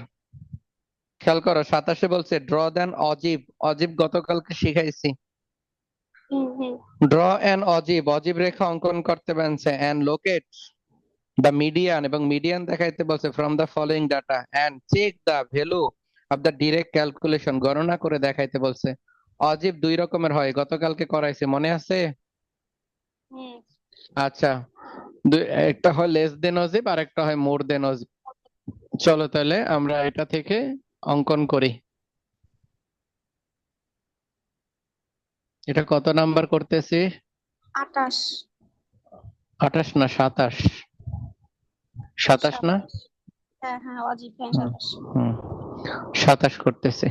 Speaker 1: খেয়াল করো, 27-এ বলছে ড্র দেন অজীব। অজীব গতকালকে শিখাইছি।
Speaker 2: হুম হুম।
Speaker 1: ড্র অ্যান অজীব, অজীব রেখা অঙ্কন করতে বলছে, এন্ড লোকেট দ্য মিডিয়ান, এবং মিডিয়ান দেখাইতে বলছে from the following data, and check the value of the direct calculation, গণনা করে দেখাইতে বলছে। অজীব দুই রকমের হয়, গতকালকে করাইছে, মনে আছে?
Speaker 2: হুম।
Speaker 1: আচ্ছা, একটা হয় লেস দেন অজীব আর একটা হয় মোর দেন অজীব। চলো তাহলে আমরা এটা থেকে অঙ্কন করি। এটা কত নাম্বার করতেছি?
Speaker 2: 28।
Speaker 1: 28 না 27? 27 না?
Speaker 2: 27। হ্যাঁ হ্যাঁ, অজিব, হ্যাঁ
Speaker 1: হুম
Speaker 2: 27।
Speaker 1: হুম, 27 করতেছি।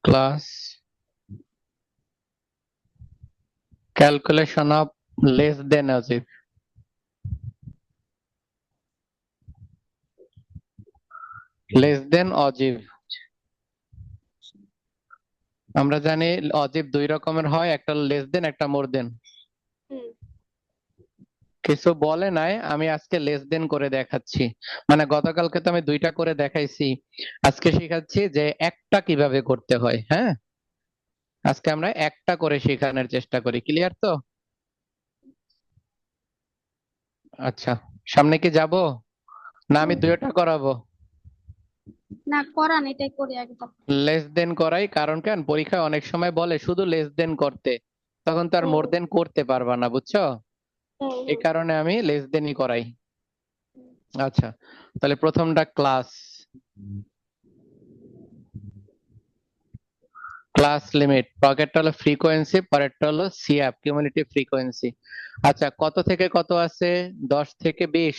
Speaker 1: Class calculation of less than অজিব। লেস দেন অজিব, আমরা জানি অজিব দুই রকমের হয়, একটা লেস দেন, একটা মোর দেন।
Speaker 2: হুম
Speaker 1: কিছু বলে নাই, আমি আজকে লেস দেন করে দেখাচ্ছি। মানে গতকালকে তো আমি দুইটা করে দেখাইছি, আজকে শিখাচ্ছি যে একটা কিভাবে করতে হয়। হ্যাঁ, আজকে আমরা একটা করে শেখানোর চেষ্টা করি। ক্লিয়ার তো? আচ্ছা, সামনে কি যাব না আমি
Speaker 2: হুম।
Speaker 1: দুইটা করাবো?
Speaker 2: না, করান, এটাই করি আগে তারপর।
Speaker 1: লেস দেন করাই, কারণ কেন পরীক্ষায় অনেক সময় বলে শুধু লেস দেন করতে, তখন তো আর
Speaker 2: হুম
Speaker 1: মোর দেন করতে পারবা না, বুঝছো?
Speaker 2: হুম
Speaker 1: এই
Speaker 2: হুম
Speaker 1: কারণে আমি লেস দেনই করাই।
Speaker 2: হুম।
Speaker 1: আচ্ছা, তাহলে প্রথমটা ক্লাস, ক্লাস লিমিট, পকেটটা হলো ফ্রিকোয়েন্সি, পরেরটা হলো সিএফ কিউমুলেটিভ ফ্রিকোয়েন্সি। আচ্ছা, কত থেকে কত আছে? 10 থেকে 20,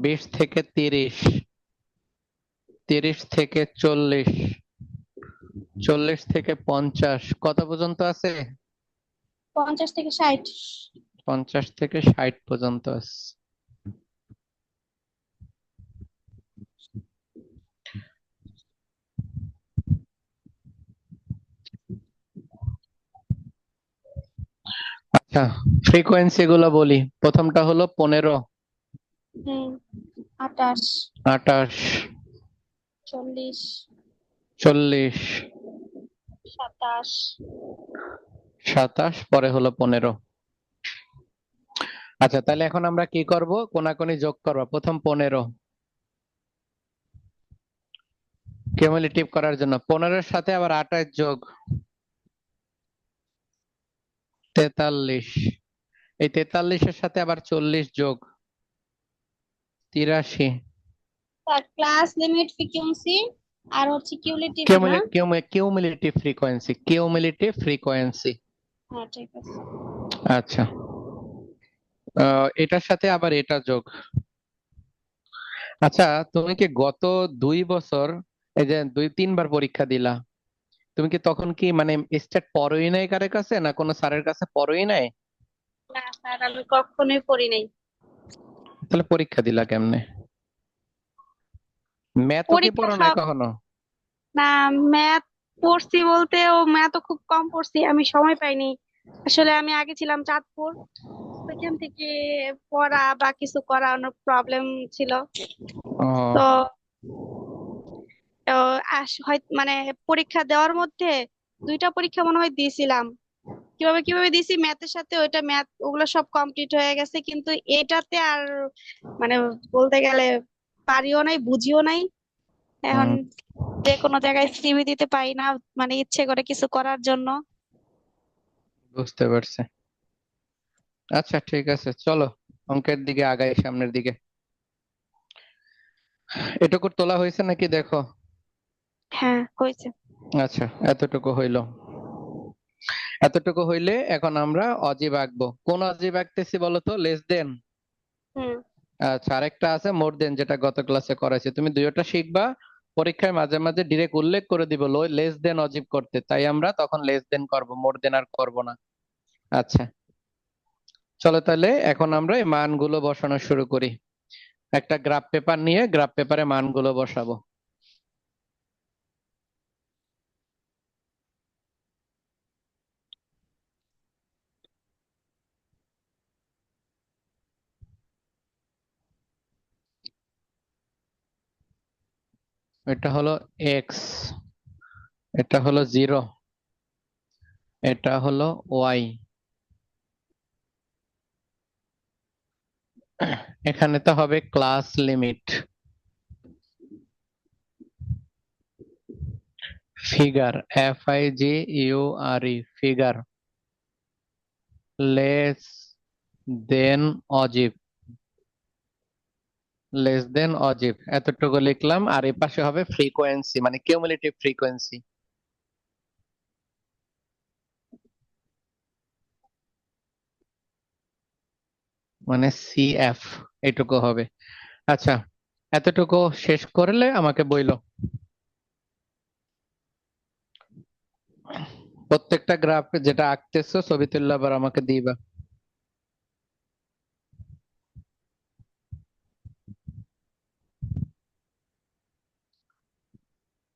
Speaker 1: 20 থেকে 30, 30 থেকে 40, 40 থেকে 50, কত পর্যন্ত আছে?
Speaker 2: 50 থেকে 60।
Speaker 1: 50 থেকে 60 পর্যন্ত আছে। আচ্ছা, ফ্রিকোয়েন্সি গুলো বলি। প্রথমটা হলো 15,
Speaker 2: হুম 28,
Speaker 1: 28,
Speaker 2: 40,
Speaker 1: 40,
Speaker 2: 27।
Speaker 1: 27, পরে হলো 15। আচ্ছা, তাহলে এখন আমরা কি করব? কোনাকুনি যোগ করব। প্রথম 15 কিউমুলেটিভ করার জন্য 15 এর সাথে আবার 28 যোগ 43, এই 43 এর সাথে আবার 40 যোগ 83।
Speaker 2: তার ক্লাস লিমিট ফ্রিকোয়েন্সি আর হচ্ছে কিউলিটিভ না?
Speaker 1: Cumulative frequency, cumulative frequency.
Speaker 2: হ্যাঁ, ঠিক আছে।
Speaker 1: আচ্ছা, এটার সাথে আবার এটা যোগ। আচ্ছা, তুমি কি গত 2 বছর এই যে 2-3 বার পরীক্ষা দিলা, তুমি কি তখন কি মানে স্টেট পড়োই নাই কারো কাছে, না কোনো স্যারের কাছে পড়োই নাই?
Speaker 2: না স্যার, আমি কখনোই পড়ি নাই।
Speaker 1: তাহলে পরীক্ষা দিলা কেমনে? ম্যাথও কি
Speaker 2: পরীক্ষা
Speaker 1: পড়ো নাই
Speaker 2: সব,
Speaker 1: কখনো?
Speaker 2: না, ম্যাথ পড়ছি বলতে ও ম্যাথও খুব কম পড়ছি, আমি সময় পাইনি। আসলে আমি আগে ছিলাম চাঁদপুর, ওইখান থেকে পড়া বা কিছু করা অনেক প্রবলেম ছিল। তো
Speaker 1: ও,
Speaker 2: হয় মানে পরীক্ষা দেওয়ার মধ্যে দুইটা পরীক্ষা মনে হয় দিয়েছিলাম, কিভাবে কিভাবে দিছি ম্যাথের সাথে, ওইটা ম্যাথ ওগুলো সব কমপ্লিট হয়ে গেছে, কিন্তু এটাতে আর মানে বলতে গেলে পারিও নাই, বুঝিও নাই। এখন
Speaker 1: হুম,
Speaker 2: যে কোনো জায়গায় সিভি দিতে পারি না, মানে ইচ্ছে করে কিছু করার জন্য।
Speaker 1: বুঝতে পারছি। আচ্ছা, ঠিক আছে, চলো অঙ্কের দিকে আগাই, সামনের দিকে। এটুকু তোলা হয়েছে নাকি দেখো?
Speaker 2: হ্যাঁ, হয়েছে।
Speaker 1: আচ্ছা, এতটুকু হইলো। এতটুকু হইলে এখন আমরা অজীব আঁকবো। কোন অজীব আঁকতেছি বলো তো? Less than.
Speaker 2: হুম
Speaker 1: আচ্ছা, আরেকটা আছে মোর দেন, যেটা গত ক্লাসে করাইছে। তুমি দুইটা শিখবা, পরীক্ষায় মাঝে মাঝে ডিরেক্ট উল্লেখ করে দিব লেস দেন অজীব করতে, তাই আমরা তখন লেস দেন করব, মোর দেন আর করব না। আচ্ছা, চলো তাহলে এখন আমরা এই মানগুলো বসানো শুরু করি। একটা গ্রাফ পেপার নিয়ে গ্রাফ পেপারে মানগুলো বসাবো। এটা হলো এক্স, এটা হলো 0, এটা হলো ওয়াই, এখানে তো হবে class limit, figure, FIGURE, figure, less than অজীব, লেস দেন অজীব, এতটুকু লিখলাম। আর এ পাশে হবে ফ্রিকোয়েন্সি, মানে কিউমুলেটিভ ফ্রিকোয়েন্সি, মানে CF, এটুকু হবে। আচ্ছা, এতটুকু শেষ করলে আমাকে বইলো। প্রত্যেকটা গ্রাফ যেটা আঁকতেছো ছবি তুললে আবার আমাকে দিবা।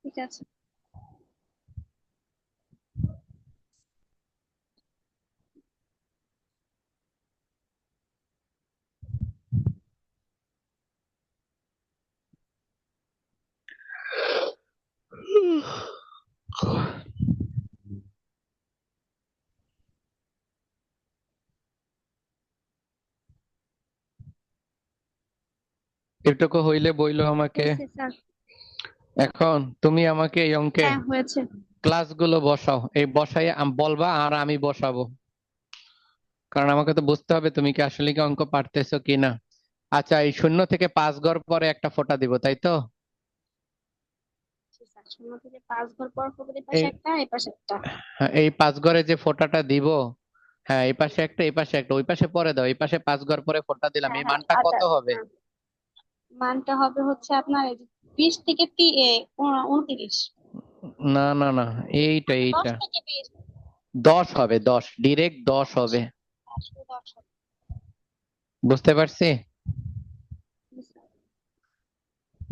Speaker 2: ঠিক আছে।
Speaker 1: এটুকু হইলে বইলো আমাকে।
Speaker 2: হয়েছে স্যার।
Speaker 1: এখন তুমি আমাকে এই অঙ্কে
Speaker 2: হ্যাঁ হয়েছে।
Speaker 1: ক্লাসগুলো বসাও, এই বসাই বলবা আর আমি বসাবো, কারণ আমাকে তো বুঝতে হবে তুমি কি আসলে কি অঙ্ক পারতেছো কিনা। আচ্ছা, এই 0 থেকে 5 ঘর পরে একটা ফোঁটা দিব, তাই তো?
Speaker 2: আচ্ছা, স্যার 0 থেকে 5 ঘর পর হবে এই পাশে
Speaker 1: এই
Speaker 2: একটা এই পাশে একটা।
Speaker 1: হ্যাঁ, এই 5 ঘরে যে ফোঁটাটা দিব, হ্যাঁ এই পাশে একটা এই পাশে একটা, ওই পাশে পরে দাও, এই পাশে 5 ঘর পরে ফোঁটা দিলাম,
Speaker 2: হ্যাঁ
Speaker 1: এই
Speaker 2: হ্যাঁ
Speaker 1: মানটা
Speaker 2: আচ্ছা।
Speaker 1: কত হবে?
Speaker 2: হ্যাঁ, মানটা হবে হচ্ছে আপনার এই যে 20 থেকে 29।
Speaker 1: না না না, এইটা
Speaker 2: দশ
Speaker 1: এইটা
Speaker 2: থেকে বিশ
Speaker 1: 10 হবে, 10 ডিরেক্ট 10
Speaker 2: দশ
Speaker 1: হবে।
Speaker 2: 10 হবে।
Speaker 1: বুঝতে পারছি।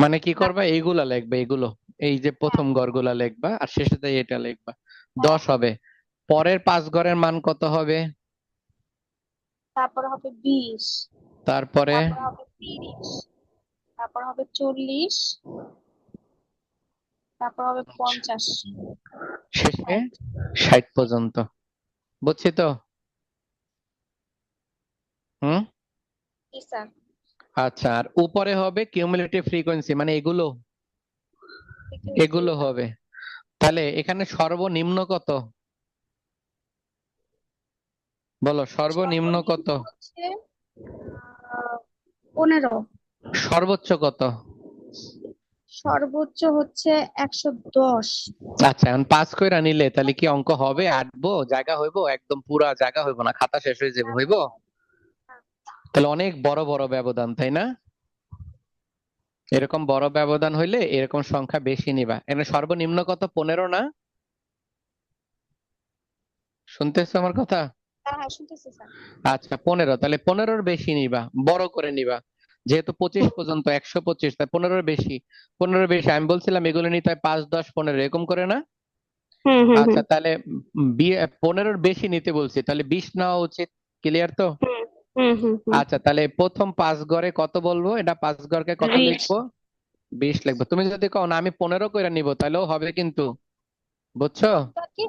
Speaker 1: মানে কি করবা,
Speaker 2: তারপর
Speaker 1: এইগুলা লিখবে এগুলো, এই যে
Speaker 2: হ্যাঁ
Speaker 1: প্রথম ঘরগুলা লিখবা আর শেষেতে এটা লিখবা।
Speaker 2: হ্যাঁ
Speaker 1: 10 হবে। পরের 5 ঘরের মান কত হবে?
Speaker 2: তারপরে হবে 20,
Speaker 1: তারপরে
Speaker 2: তারপর হবে 30, তারপর হবে 40, তারপর হবে 50,
Speaker 1: শেষে
Speaker 2: 60।
Speaker 1: 60 পর্যন্ত। বুঝছি তো? হুম।
Speaker 2: জি স্যার।
Speaker 1: আচ্ছা, আর উপরে হবে কিউমুলেটিভ ফ্রিকোয়েন্সি, মানে এগুলো
Speaker 2: ফ্রিকোয়েন্সি
Speaker 1: এগুলো হবে। তাহলে এখানে সর্বনিম্ন কত? বলো সর্বনিম্ন কত?
Speaker 2: সর্বনিম্ন হচ্ছে 15,
Speaker 1: সর্বোচ্চ কত?
Speaker 2: সর্বোচ্চ হচ্ছে 110।
Speaker 1: আচ্ছা, এখন 5 কইরা নিলে তাহলে কি অঙ্ক হবে, আঁটবো জায়গা হইবো, একদম পুরা জায়গা হইবো না, খাতা শেষ হয়ে যাবে হইবো? তাহলে অনেক বড় বড় ব্যবধান, তাই না? এরকম বড় ব্যবধান হইলে এরকম সংখ্যা বেশি নিবা। এখানে সর্বনিম্ন কত, 15 না? শুনতেছো আমার কথা?
Speaker 2: হ্যাঁ হ্যাঁ শুনতেছি স্যার।
Speaker 1: আচ্ছা 15, তাহলে 15-র বেশি নিবা, বড় করে নিবা। যেহেতু 25 পর্যন্ত 125, তাই 15-র বেশি। 15-র বেশি আমি বলছিলাম এগুলো নিতে হয় 5, 10, 15 এরকম করে না?
Speaker 2: হুম হুম হুম
Speaker 1: আচ্ছা তাহলে 15-র বেশি নিতে বলছি, তাহলে 20 নেওয়া উচিত। ক্লিয়ার তো?
Speaker 2: হুম হুম হুম হুম।
Speaker 1: আচ্ছা, তাহলে প্রথম 5 ঘরে কত বলবো, এটা 5 ঘরকে কত
Speaker 2: 20।
Speaker 1: লিখবো? 20 লিখবো। তুমি যদি কও না আমি 15 করে নিবো তাহলেও হবে কিন্তু, বুঝছো?
Speaker 2: ওটা কি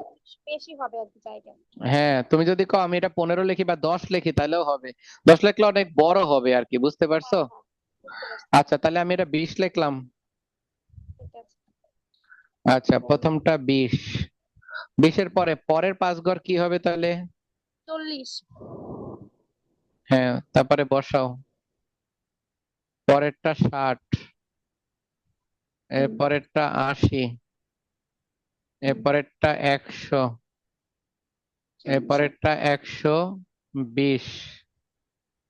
Speaker 2: বেশি হবে আর কি জায়গা।
Speaker 1: হ্যাঁ, তুমি যদি কও আমি এটা 15 লিখি বা 10 লিখি তাহলেও হবে। 10 লিখলে অনেক বড় হবে আর কি, বুঝতে পারছো?
Speaker 2: হ্যাঁ হ্যাঁ বুঝতে পারছি।
Speaker 1: আচ্ছা, তাহলে আমি এটা 20 লিখলাম।
Speaker 2: ঠিক আছে।
Speaker 1: আচ্ছা, প্রথমটা 20। 20-এর পরে পরের 5 ঘর কি হবে তাহলে?
Speaker 2: 40।
Speaker 1: হ্যাঁ, তারপরে বসাও। পরেরটা 60, এর
Speaker 2: হুম
Speaker 1: পরেরটা 80, এর
Speaker 2: হুম।
Speaker 1: পরেরটা 100, এর
Speaker 2: 40।
Speaker 1: পরেরটা 120,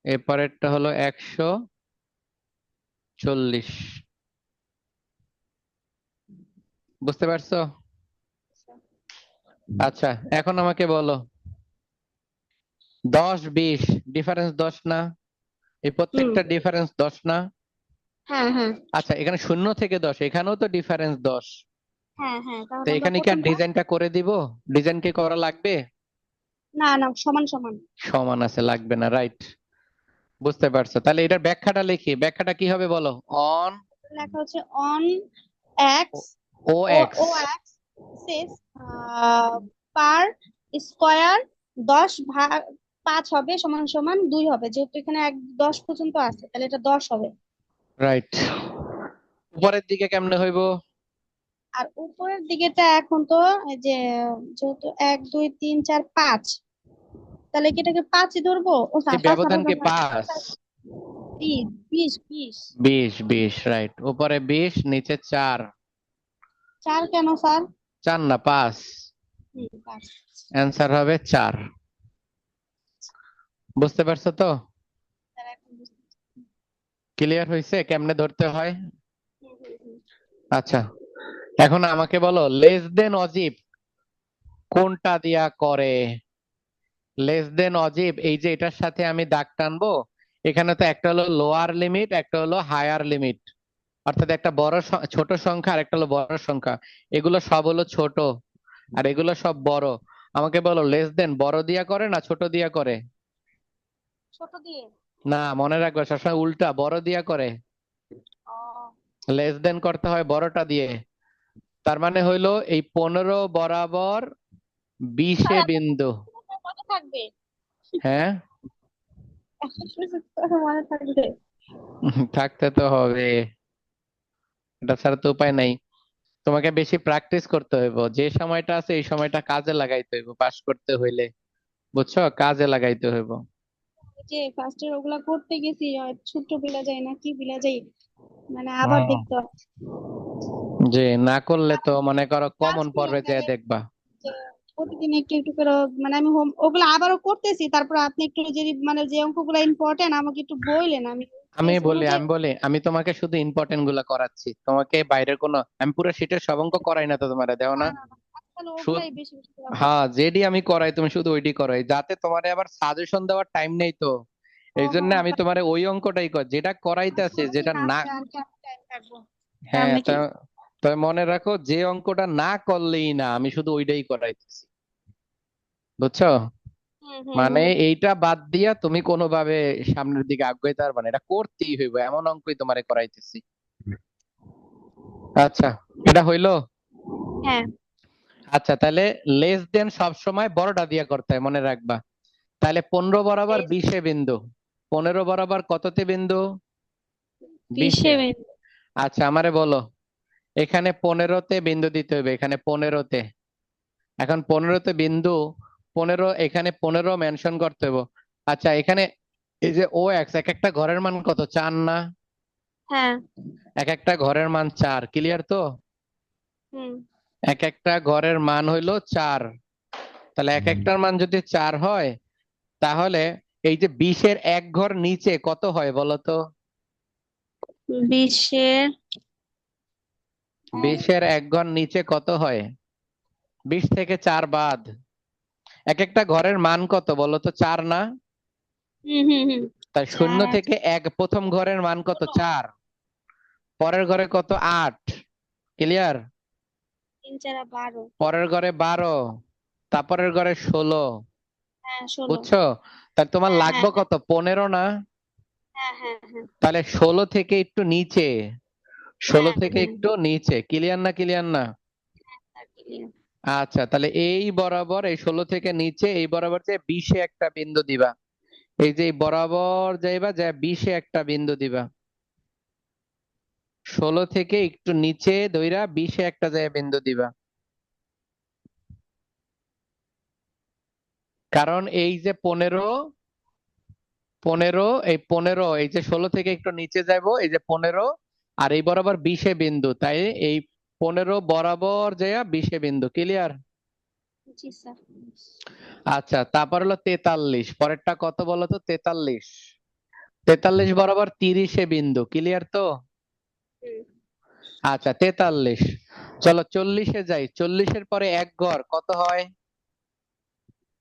Speaker 1: এর পরেরটা হলো 140। বুঝতে পারছো? আচ্ছা, এখন আমাকে বলো 10, 20 ডিফারেন্স 10 না? এই
Speaker 2: হুম
Speaker 1: প্রত্যেকটা ডিফারেন্স 10 না?
Speaker 2: হ্যাঁ হ্যাঁ
Speaker 1: আচ্ছা, এখানে 0 থেকে 10 এখানেও তো ডিফারেন্স 10।
Speaker 2: হ্যাঁ হ্যাঁ
Speaker 1: তো
Speaker 2: তাহলে আমরা
Speaker 1: এখানে কি আর
Speaker 2: প্রথমটা।
Speaker 1: ডিজাইনটা করে দিব? ডিজাইন কি করা লাগবে?
Speaker 2: না না সমান সমান।
Speaker 1: সমান আছে, লাগবে না, রাইট। বুঝতে পারছো? তাহলে এটার ব্যাখ্যাটা লিখি, ব্যাখ্যাটা কি হবে বলো? অন
Speaker 2: লেখা হচ্ছে on X
Speaker 1: O
Speaker 2: O
Speaker 1: X.
Speaker 2: O X six per square 10 ভাগ 5 হবে সমান সমান 2 হবে, যেহেতু এখানে 10 পর্যন্ত আছে তাহলে এটা 10 হবে।
Speaker 1: রাইট। উপরের দিকে কেমনে হইব?
Speaker 2: আর উপরের দিকেটা এখন তো এই যে যেহেতু 1 2 3 4 5, তাহলে কি এটাকে 5ই ধরবো? ও
Speaker 1: এই
Speaker 2: স্যার 5 হবে
Speaker 1: ব্যবধানকে
Speaker 2: না।
Speaker 1: 5।
Speaker 2: 20 20 20।
Speaker 1: 20, 20, রাইট। উপরে 20, নিচে 4।
Speaker 2: 4 কেন স্যার?
Speaker 1: 4 না, 5।
Speaker 2: 5।
Speaker 1: অ্যান্সার হবে 4। বুঝতে পারছো তো?
Speaker 2: স্যার এখন বুঝতে পারছি।
Speaker 1: ক্লিয়ার হয়েছে কেমনে ধরতে হয়?
Speaker 2: হুম হুম হুম।
Speaker 1: আচ্ছা, এখন আমাকে বলো লেস দেন অজীব কোনটা দিয়া করে? লেস দেন অজীব, এই যে এটার সাথে আমি দাগ টানবো, এখানে তো একটা হলো লোয়ার লিমিট, একটা হলো হায়ার লিমিট, অর্থাৎ একটা ছোট সংখ্যা আর একটা হলো বড় সংখ্যা। এগুলো সব হলো ছোট আর এগুলো সব বড়। আমাকে বলো লেস দেন বড় দিয়া করে না ছোট দিয়া করে?
Speaker 2: ছোট দিয়ে।
Speaker 1: না, মনে রাখবে সবসময় উল্টা, বড় দিয়া করে।
Speaker 2: ও,
Speaker 1: লেস দেন করতে হয় বড়টা দিয়ে। তার মানে হইলো এই 15 বরাবর 20-এ
Speaker 2: এত
Speaker 1: বিন্দু।
Speaker 2: মনে থাকবে?
Speaker 1: হ্যাঁ,
Speaker 2: মনে থাকবে।
Speaker 1: থাকতে তো হবে, এটা ছাড়া তো উপায় নাই। তোমাকে বেশি প্র্যাকটিস করতে হইব, যে সময়টা আছে এই সময়টা কাজে লাগাইতে হইব পাস করতে হইলে, বুঝছো, কাজে লাগাইতে হইব।
Speaker 2: ওই যে ফার্স্টের ওগুলা করতে গেছি, সূত্র বিলা যায় না কি বিলা যায়, মানে আবার
Speaker 1: হুম।
Speaker 2: দেখতে হয়।
Speaker 1: যে না করলে তো মনে করো
Speaker 2: কাজ
Speaker 1: কমন
Speaker 2: কি
Speaker 1: পড়বে, যে
Speaker 2: আপনাদের,
Speaker 1: দেখবা।
Speaker 2: যে প্রতিদিন একটু একটু করে, মানে আমি ওগুলো আবারও করতেছি, তারপর আপনি একটু যদি মানে যে অঙ্কগুলো ইম্পর্টেন্ট আমাকে একটু বললেন, আমি
Speaker 1: আমি
Speaker 2: সেই
Speaker 1: বলি
Speaker 2: অনুযায়ী।
Speaker 1: আমি বলি আমি তোমাকে শুধু ইম্পর্টেন্ট গুলা করাচ্ছি, তোমাকে বাইরের কোনো, আমি পুরো শীটের সব অঙ্ক করাই না তো, তোমার দেও
Speaker 2: না
Speaker 1: না।
Speaker 2: না না, তাহলে
Speaker 1: শুধু,
Speaker 2: ওগুলাই বেশি বেশি করে
Speaker 1: হ্যাঁ,
Speaker 2: করতেছি।
Speaker 1: যেডি আমি করাই তুমি শুধু ওইডি করাই, যাতে তোমার আবার সাজেশন দেওয়ার টাইম নেই তো।
Speaker 2: ও
Speaker 1: এই
Speaker 2: হো
Speaker 1: জন্য
Speaker 2: হো,
Speaker 1: আমি তোমার ওই অঙ্কটাই কর যেটা করাইতেছে, যেটা
Speaker 2: সারাদিন
Speaker 1: না।
Speaker 2: আছে আর কি, আমি টাইম থাকবো
Speaker 1: হ্যাঁ,
Speaker 2: সামনে
Speaker 1: তা
Speaker 2: কি।
Speaker 1: তবে মনে রাখো যে অঙ্কটা না করলেই না, আমি শুধু ওইটাই করাইতেছি, বুঝছো?
Speaker 2: হুম হুম
Speaker 1: মানে
Speaker 2: হুম।
Speaker 1: এইটা বাদ দিয়া তুমি কোনোভাবে সামনের দিকে আগাইতে পারবে না, এটা করতেই হইব, এমন অঙ্কই তোমারে করাইতেছি। আচ্ছা, এটা হইলো।
Speaker 2: হ্যাঁ।
Speaker 1: আচ্ছা, তাহলে লেস দেন সব সময় বড়টা দিয়া করতে হয়, মনে রাখবা। তাহলে 15 বরাবর
Speaker 2: বেশ,
Speaker 1: 20-এ বিন্দু, 15 বরাবর কততে বিন্দু? 20-এ।
Speaker 2: 20-এ।
Speaker 1: আচ্ছা, আমারে বলো, এখানে 15-তে বিন্দু দিতে হবে, এখানে 15-তে। এখন 15-তে বিন্দু, 15, এখানে 15 মেনশন করতে হবে। আচ্ছা, এখানে এই যে ও এক্স, এক একটা ঘরের মান কত, 4 না?
Speaker 2: হ্যাঁ।
Speaker 1: এক একটা ঘরের মান 4, ক্লিয়ার তো?
Speaker 2: হুম।
Speaker 1: এক একটা ঘরের মান হইলো 4। তাহলে এক একটার মান যদি 4 হয়, তাহলে এই যে 20-এর এক ঘর নিচে কত হয় বলো তো?
Speaker 2: 20-এর
Speaker 1: 20-এর এক ঘর নিচে কত হয়? 20 থেকে 4 বাদ, এক একটা ঘরের মান কত বলো তো, 4 না?
Speaker 2: হুম হুম হুম।
Speaker 1: তাই শূন্য
Speaker 2: 4 আর
Speaker 1: থেকে এক, প্রথম ঘরের মান কত,
Speaker 2: 16,
Speaker 1: 4। পরের ঘরে কত, 8, ক্লিয়ার?
Speaker 2: 3 4 12।
Speaker 1: পরের ঘরে 12, তারপরের ঘরে 16,
Speaker 2: হ্যাঁ 16।
Speaker 1: বুঝছো? তাহলে তোমার
Speaker 2: হ্যাঁ হ্যাঁ
Speaker 1: লাগবে
Speaker 2: হ্যাঁ
Speaker 1: কত, 15 না?
Speaker 2: হ্যাঁ হ্যাঁ হ্যাঁ
Speaker 1: তাহলে 16 থেকে একটু নিচে, 16
Speaker 2: হ্যাঁ
Speaker 1: থেকে
Speaker 2: হ্যাঁ।
Speaker 1: একটু নিচে, ক্লিয়ার না, ক্লিয়ার না?
Speaker 2: clear।
Speaker 1: আচ্ছা, তাহলে এই বরাবর, এই 16 থেকে নিচে এই বরাবর যে 20-এ একটা বিন্দু দিবা, এই যে এই বরাবর যাইবা, যা 20-এ একটা বিন্দু দিবা, 16 থেকে একটু নিচে ধইরা 20-এ একটা জায়গায় বিন্দু দিবা। কারণ এই যে 15, 15, এই 15, এই যে 16 থেকে একটু নিচে যাবো, এই যে 15, আর এই বরাবর 20-এ বিন্দু, তাই এই 15 বরাবর যাইয়া 20-এ বিন্দু, ক্লিয়ার?
Speaker 2: জি স্যার।
Speaker 1: আচ্ছা, তারপর হলো 43, পরেরটা কত বলো তো, 43, 43 বরাবর 30-এ বিন্দু, ক্লিয়ার তো?
Speaker 2: হুম।
Speaker 1: আচ্ছা, 43, চলো 40-এ যাই, 40-এর পরে এক ঘর কত হয়?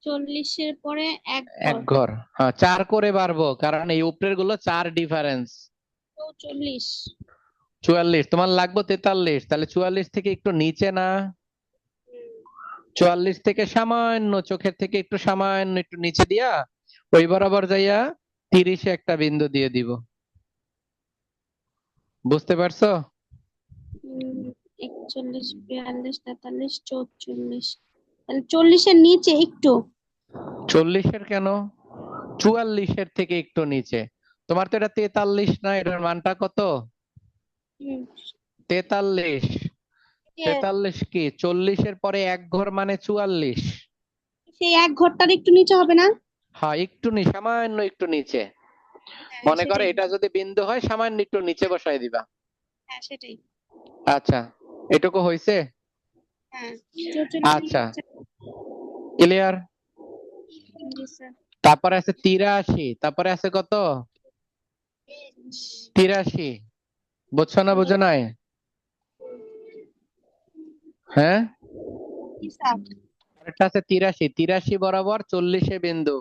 Speaker 2: 40-এর পরে এক
Speaker 1: এক
Speaker 2: ঘর।
Speaker 1: ঘর, হ্যাঁ, 4 করে বাড়বো, কারণ এই উপরের গুলো 4 ডিফারেন্স।
Speaker 2: 44।
Speaker 1: 44, তোমার লাগবে 43, তাহলে 44 থেকে একটু নিচে না? 44 থেকে সামান্য, চোখের থেকে একটু সামান্য একটু নিচে দিয়া ওই বরাবর যাইয়া 30-এ একটা বিন্দু দিয়ে দিব, বুঝতে পারছো?
Speaker 2: 41 42 43 44, তাহলে 40-এর নিচে একটু।
Speaker 1: 40-এর কেন, 44-এর থেকে একটু নিচে। তোমার তো এটা 43 না, এটার মানটা কত?
Speaker 2: হুম।
Speaker 1: 43।
Speaker 2: যে
Speaker 1: 43 কি 40-এর পরে এক ঘর মানে 44?
Speaker 2: সেই এক ঘরটার একটু নিচে হবে না?
Speaker 1: হ্যাঁ, একটু সামান্য একটু নিচে।
Speaker 2: হ্যাঁ
Speaker 1: মনে করে
Speaker 2: সেটাই।
Speaker 1: এটা যদি বিন্দু হয়, সামান্য একটু নিচে বসাই দিবা।
Speaker 2: হ্যাঁ সেটাই।
Speaker 1: আচ্ছা, এটুকু হইছে?
Speaker 2: হ্যাঁ 44-এর
Speaker 1: আচ্ছা,
Speaker 2: নিচে।
Speaker 1: ক্লিয়ার?
Speaker 2: জি স্যার।
Speaker 1: তারপরে আছে 83, তারপরে আছে কত, 83, বুঝছো না, বুঝো নাই? হ্যাঁ,
Speaker 2: জি স্যার।
Speaker 1: এটা আছে 83, 83 বরাবর 40-এ বিন্দু।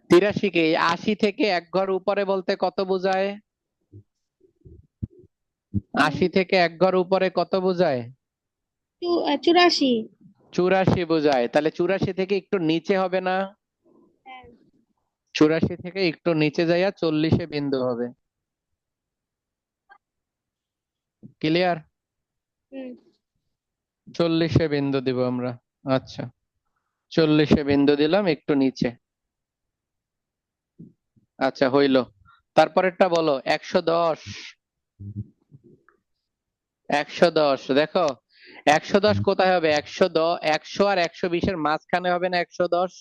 Speaker 1: 83 কে 80 থেকে এক ঘর উপরে বলতে কত বোঝায়? 80 থেকে এক ঘর উপরে কত বোঝায়?
Speaker 2: 84।
Speaker 1: 84 বোঝায়। তাহলে 84 থেকে একটু নিচে হবে না?
Speaker 2: হ্যাঁ।
Speaker 1: 84 থেকে একটু নিচে যাইয়া 40-এ বিন্দু হবে। ক্লিয়ার?
Speaker 2: হুম।
Speaker 1: 40-এ বিন্দু দিব আমরা। আচ্ছা, 40-এ বিন্দু দিলাম একটু নিচে। আচ্ছা, হইলো। তারপরেরটা বলো 110। 110 দেখো, 110 কোথায় হবে? 110, 100 আর 120-এর মাঝখানে হবে না 110?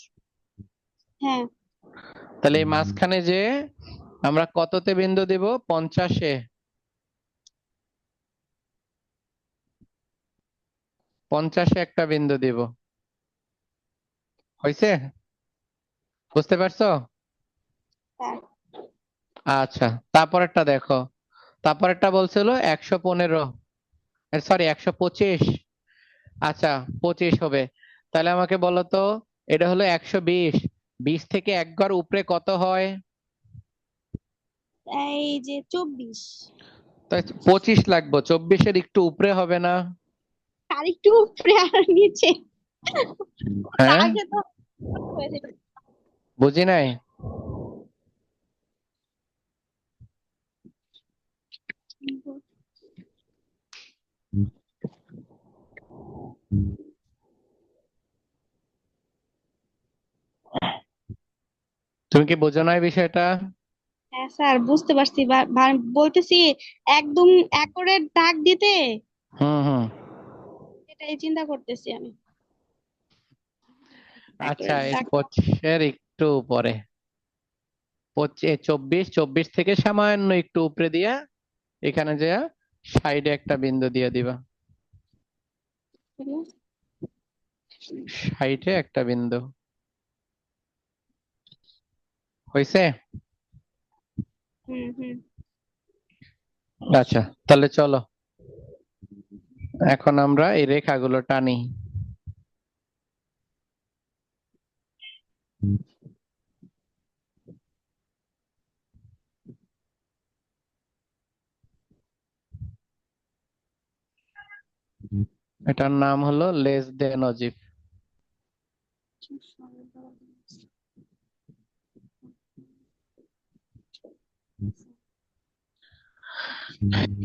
Speaker 2: হ্যাঁ।
Speaker 1: তাহলে এই মাঝখানে যে আমরা কততে বিন্দু দিব? 50-এ। 50-এ একটা বিন্দু দিব। হয়েছে? বুঝতে পারছো?
Speaker 2: হ্যাঁ।
Speaker 1: আচ্ছা, তারপরেরটা দেখো। তারপরেরটা বলছিল 115, সরি 125। আচ্ছা, 25 হবে। তাহলে আমাকে বলো তো, এটা হলো 120, 20 থেকে এক ঘর উপরে কত হয়?
Speaker 2: এই যে 24।
Speaker 1: তাই 25 লাগবে, 24-এর একটু উপরে হবে না?
Speaker 2: আর একটু উপরে আর নিচে।
Speaker 1: হ্যাঁ,
Speaker 2: আগে তো হয়েছে।
Speaker 1: বুঝি নাই। তুমি কি বোঝো না এই বিষয়টা?
Speaker 2: হ্যাঁ স্যার, বুঝতে পারছি, বলতেছি একদম অ্যাকোরেট দাগ দিতে,
Speaker 1: হুম হুম।
Speaker 2: এটাই চিন্তা করতেছি আমি।
Speaker 1: আচ্ছা,
Speaker 2: অ্যাকোরেট
Speaker 1: এই
Speaker 2: দাগ।
Speaker 1: 25-এর একটু উপরে, 24, 24 থেকে সামান্য একটু উপরে দিয়া এখানে যে সাইডে একটা বিন্দু দিয়ে দিবা। সাইডে একটা বিন্দু। হয়েছে?
Speaker 2: হুম হুম।
Speaker 1: আচ্ছা, তাহলে চলো এখন আমরা এই রেখাগুলো টানি। এটার নাম হলো লেস দেন অজিব।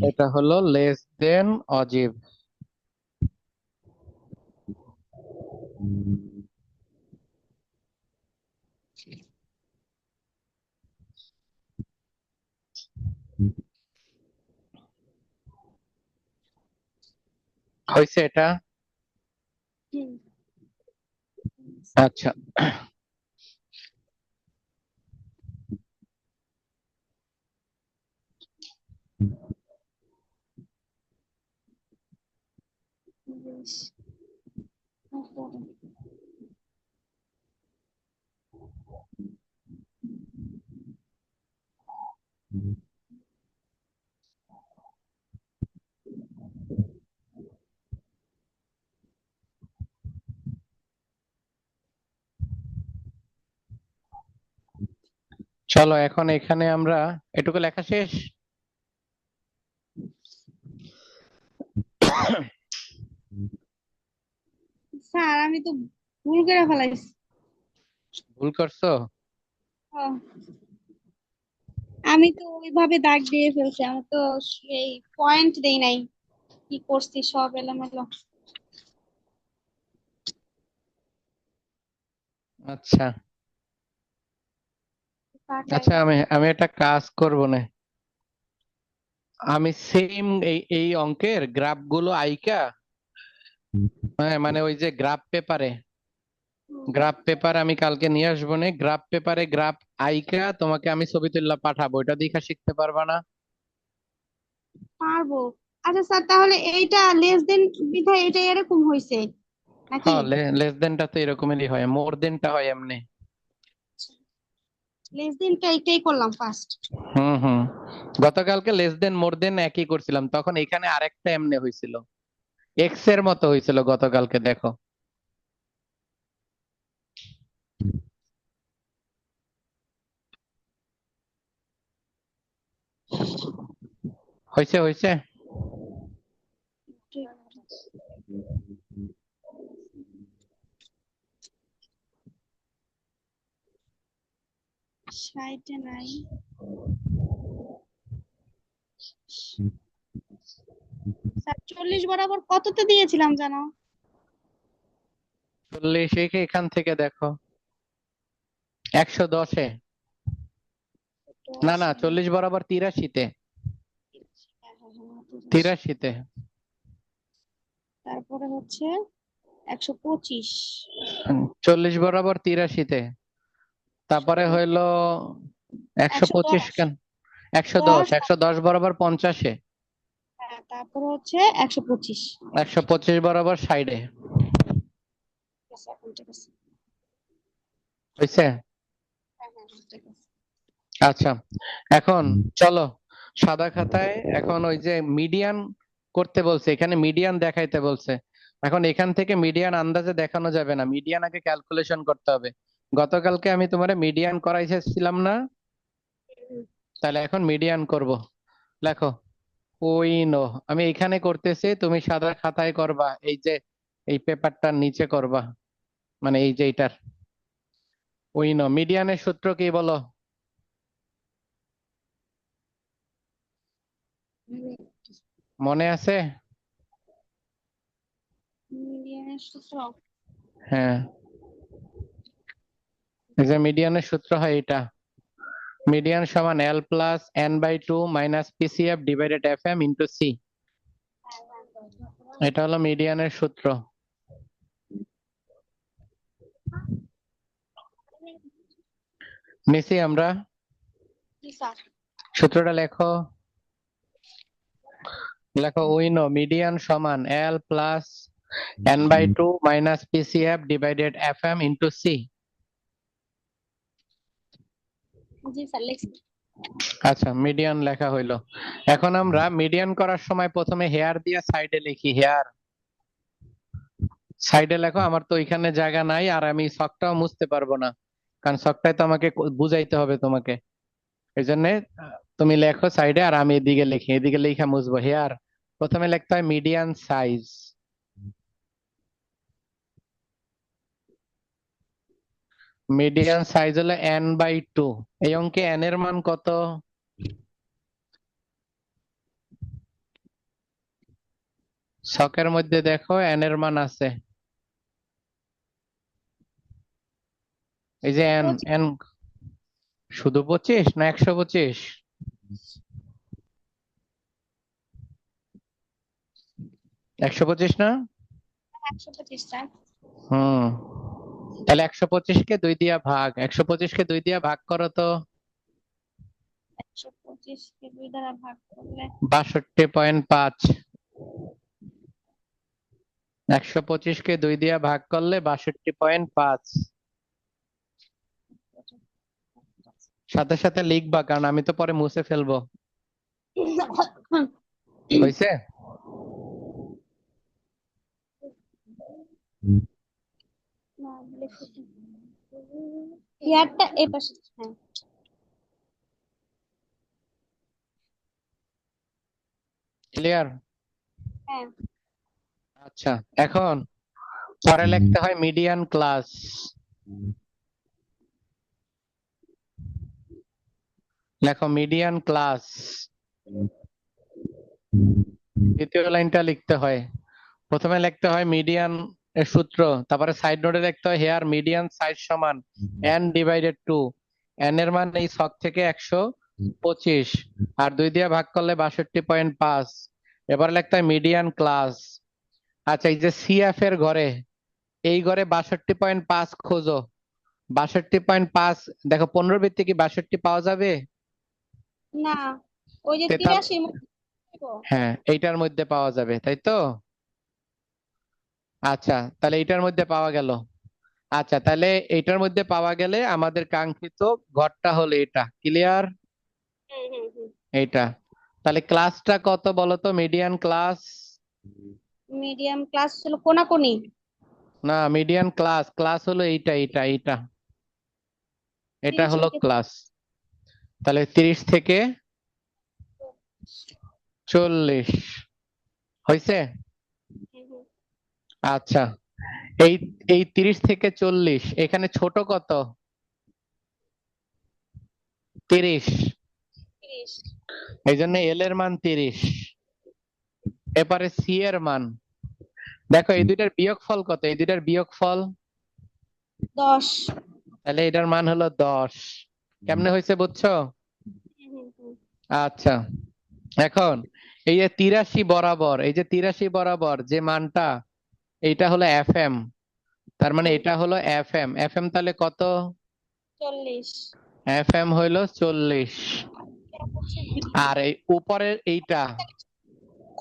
Speaker 1: এটা হলো লেস দেন অজিব। হয়েছে এটা?
Speaker 2: হুম।
Speaker 1: আচ্ছা,
Speaker 2: বেশ।
Speaker 1: চলো এখন এখানে আমরা এটুকু লেখা শেষ।
Speaker 2: স্যার আমি তো ভুল করে ফেলাইছি।
Speaker 1: ভুল করছো?
Speaker 2: ও, আমি তো ওইভাবে দাগ দিয়ে ফেলছি, আমি তো এই পয়েন্ট দেই নাই, কি করছি সব এলোমেলো।
Speaker 1: আচ্ছা
Speaker 2: তাকাই।
Speaker 1: আচ্ছা, আমি আমি একটা কাজ করব না। আমি সেম এই এই অঙ্কের গ্রাফ গুলো আইকা, হ্যাঁ মানে ওই যে গ্রাফ পেপার আমি কালকে নিয়ে আসবো না। গ্রাফ পেপারে গ্রাফ আইকা তোমাকে আমি ছবি তুল্লা পাঠাবো, এটা দেখা শিখতে পারবা না?
Speaker 2: পারবো। আচ্ছা স্যার, তাহলে এইটা লেস দেন বিধায় এটা এরকম হয়েছে নাকি?
Speaker 1: হ্যাঁ, লেস দেনটা তো এরকমেরই হয়, মোর দেনটা হয় এমনি।
Speaker 2: লেস দেনটা এইটাই করলাম ফার্স্ট।
Speaker 1: হুম হুম। গতকালকে লেস দেন মোর দেন একই করছিলাম, তখন এখানে আরেকটা এমনি হয়েছিল, এক্স এর মতো হয়েছিল গতকালকে, দেখো। হয়েছে হয়েছে।
Speaker 2: সাইডে নাই। স্যার 40 বরাবর কততে দিয়েছিলাম জানো?
Speaker 1: 40 এখান থেকে দেখো, 110-এ। না না, 40 বরাবর 83-তে।
Speaker 2: হ্যাঁ, হ্যাঁ, হ্যাঁ, 83।
Speaker 1: 83-তে।
Speaker 2: তারপরে হচ্ছে 125।
Speaker 1: 40 বরাবর 83-তে। তারপরে হইলো 125
Speaker 2: 110।
Speaker 1: কেন? 110,
Speaker 2: 10।
Speaker 1: 110 বরাবর 50-এ।
Speaker 2: হ্যাঁ, তারপরে হচ্ছে 125।
Speaker 1: 125 বরাবর 60-এ।
Speaker 2: ঠিক আছে, এখন ঠিক আছে।
Speaker 1: হয়েছে।
Speaker 2: হ্যাঁ, হ্যাঁ, হ্যাঁ, ঠিক আছে।
Speaker 1: আচ্ছা, এখন চলো সাদা খাতায় এখন ওই যে মিডিয়ান করতে বলছে, এখানে মিডিয়ান দেখাইতে বলছে। এখন এখান থেকে মিডিয়ান আন্দাজে দেখানো যাবে না, মিডিয়ান আগে ক্যালকুলেশন করতে হবে। গতকালকে আমি তোমার মিডিয়ান করাইছিলাম না? তাহলে এখন মিডিয়ান করব। লেখো ওই নো, আমি এখানে করতেছি, তুমি সাদা খাতায় করবা, এই যে এই পেপারটার নিচে করবা, মানে এই যে এটার। ওই নো, মিডিয়ানের সূত্র কি বলো? মনে আছে?
Speaker 2: মিডিয়ানের সূত্র।
Speaker 1: হ্যাঁ, এই যে মিডিয়ানের সূত্র হয় এটা, মিডিয়ান সমান L+N/2 minus PCF divided FM into C। এটা হলো মিডিয়ানের সূত্র। নিছি আমরা।
Speaker 2: জি স্যার।
Speaker 1: সূত্রটা লেখো। লেখো উই নো মিডিয়ান সমান L+N/2 minus PCF divided FM into C।
Speaker 2: জি স্যার, লিখছি।
Speaker 1: আচ্ছা, মিডিয়ান লেখা হইলো। এখন আমরা মিডিয়ান করার সময় প্রথমে হেয়ার দিয়ে সাইডে লিখি, হেয়ার সাইডে লেখো। আমার তো ওইখানে জায়গা নাই, আর আমি ছকটাও মুছতে পারবো না, কারণ ছকটাই তো আমাকে বুঝাইতে হবে তোমাকে। এই জন্য তুমি লেখো সাইডে, আর আমি এদিকে লিখি, এদিকে লেখা মুছবো। হেয়ার প্রথমে লিখতে হয় মিডিয়ান সাইজ। মিডিয়ান সাইজ হলো N/2। এই অঙ্কে N এর মান কত? ছকের মধ্যে দেখো N এর মান আছে, এই যে N। N শুধু 25 না 125? 125 না?
Speaker 2: 125 স্যার।
Speaker 1: হুম, তাহলে 125-কে 2 দিয়া ভাগ, 125-কে 2 দিয়া ভাগ করো তো।
Speaker 2: 125 কে 2 দ্বারা ভাগ করলে
Speaker 1: 62.5। 125-কে 2 দিয়া ভাগ করলে 62.5। সাথে সাথে লিখবা, কারণ আমি তো পরে মুছে ফেলবো। হয়েছে?
Speaker 2: না, লিখছি। ইয়ারটা এই পাশে। হ্যাঁ।
Speaker 1: ক্লিয়ার?
Speaker 2: হ্যাঁ।
Speaker 1: আচ্ছা, এখন পরে লিখতে হয় মিডিয়ান ক্লাস। লেখো মিডিয়ান ক্লাস। দ্বিতীয় লাইনটা লিখতে হয়, প্রথমে লিখতে হয় মিডিয়ান এর সূত্র, তারপরে সাইড নোটে লিখতে হয় হেয়ার মিডিয়ান সাইজ সমান N/2। N এর মান এই ছক থেকে 125, আর 2 দিয়ে ভাগ করলে 62.5। এবার লিখতে হয় মিডিয়ান ক্লাস। আচ্ছা, এই যে CF এর ঘরে, এই ঘরে 62.5 খোঁজো। 62.5 দেখো, 15 বৃত্তে কি 62 পাওয়া যাবে?
Speaker 2: না, ওই যে
Speaker 1: তেতাল
Speaker 2: 83 এর মধ্যে দিব।
Speaker 1: হ্যাঁ, এইটার মধ্যে পাওয়া যাবে, তাই তো? আচ্ছা, তাহলে এইটার মধ্যে পাওয়া গেল। আচ্ছা, তাহলে এইটার মধ্যে পাওয়া গেলে আমাদের কাঙ্ক্ষিত ঘরটা হলো এটা। ক্লিয়ার?
Speaker 2: হুম, হুম, হুম।
Speaker 1: এইটা। তাহলে ক্লাসটা কত বলো তো, মিডিয়ান ক্লাস?
Speaker 2: মিডিয়াম ক্লাস হলো কোনাকুনি।
Speaker 1: না, মিডিয়ান ক্লাস, ক্লাস হলো এইটা এইটা এইটা, এটা
Speaker 2: 30
Speaker 1: হলো
Speaker 2: থেকে।
Speaker 1: ক্লাস। তাহলে 30 থেকে 40 হয়েছে?
Speaker 2: হুম।
Speaker 1: আচ্ছা, এই এই 30 থেকে 40 এখানে ছোট কত? 30।
Speaker 2: 30।
Speaker 1: এই জন্য এল এর মান 30। এবারে সি এর মান দেখো, এই দুইটার বিয়োগফল কত? এই দুইটার বিয়োগফল
Speaker 2: 10।
Speaker 1: তাহলে এটার মান হলো 10। কেমনে হয়েছে বুঝছো?
Speaker 2: হুম।
Speaker 1: আচ্ছা, এখন এই যে 83 বরাবর, এই যে 83 বরাবর যে মানটা, এইটা হলো এফ এম। তার মানে
Speaker 2: হুম।
Speaker 1: এটা হলো এফ এম। এফ এম তাহলে কত?
Speaker 2: 40।
Speaker 1: এফ এম হইলো 40।
Speaker 2: এটা হচ্ছে
Speaker 1: আর এই উপরের এইটা,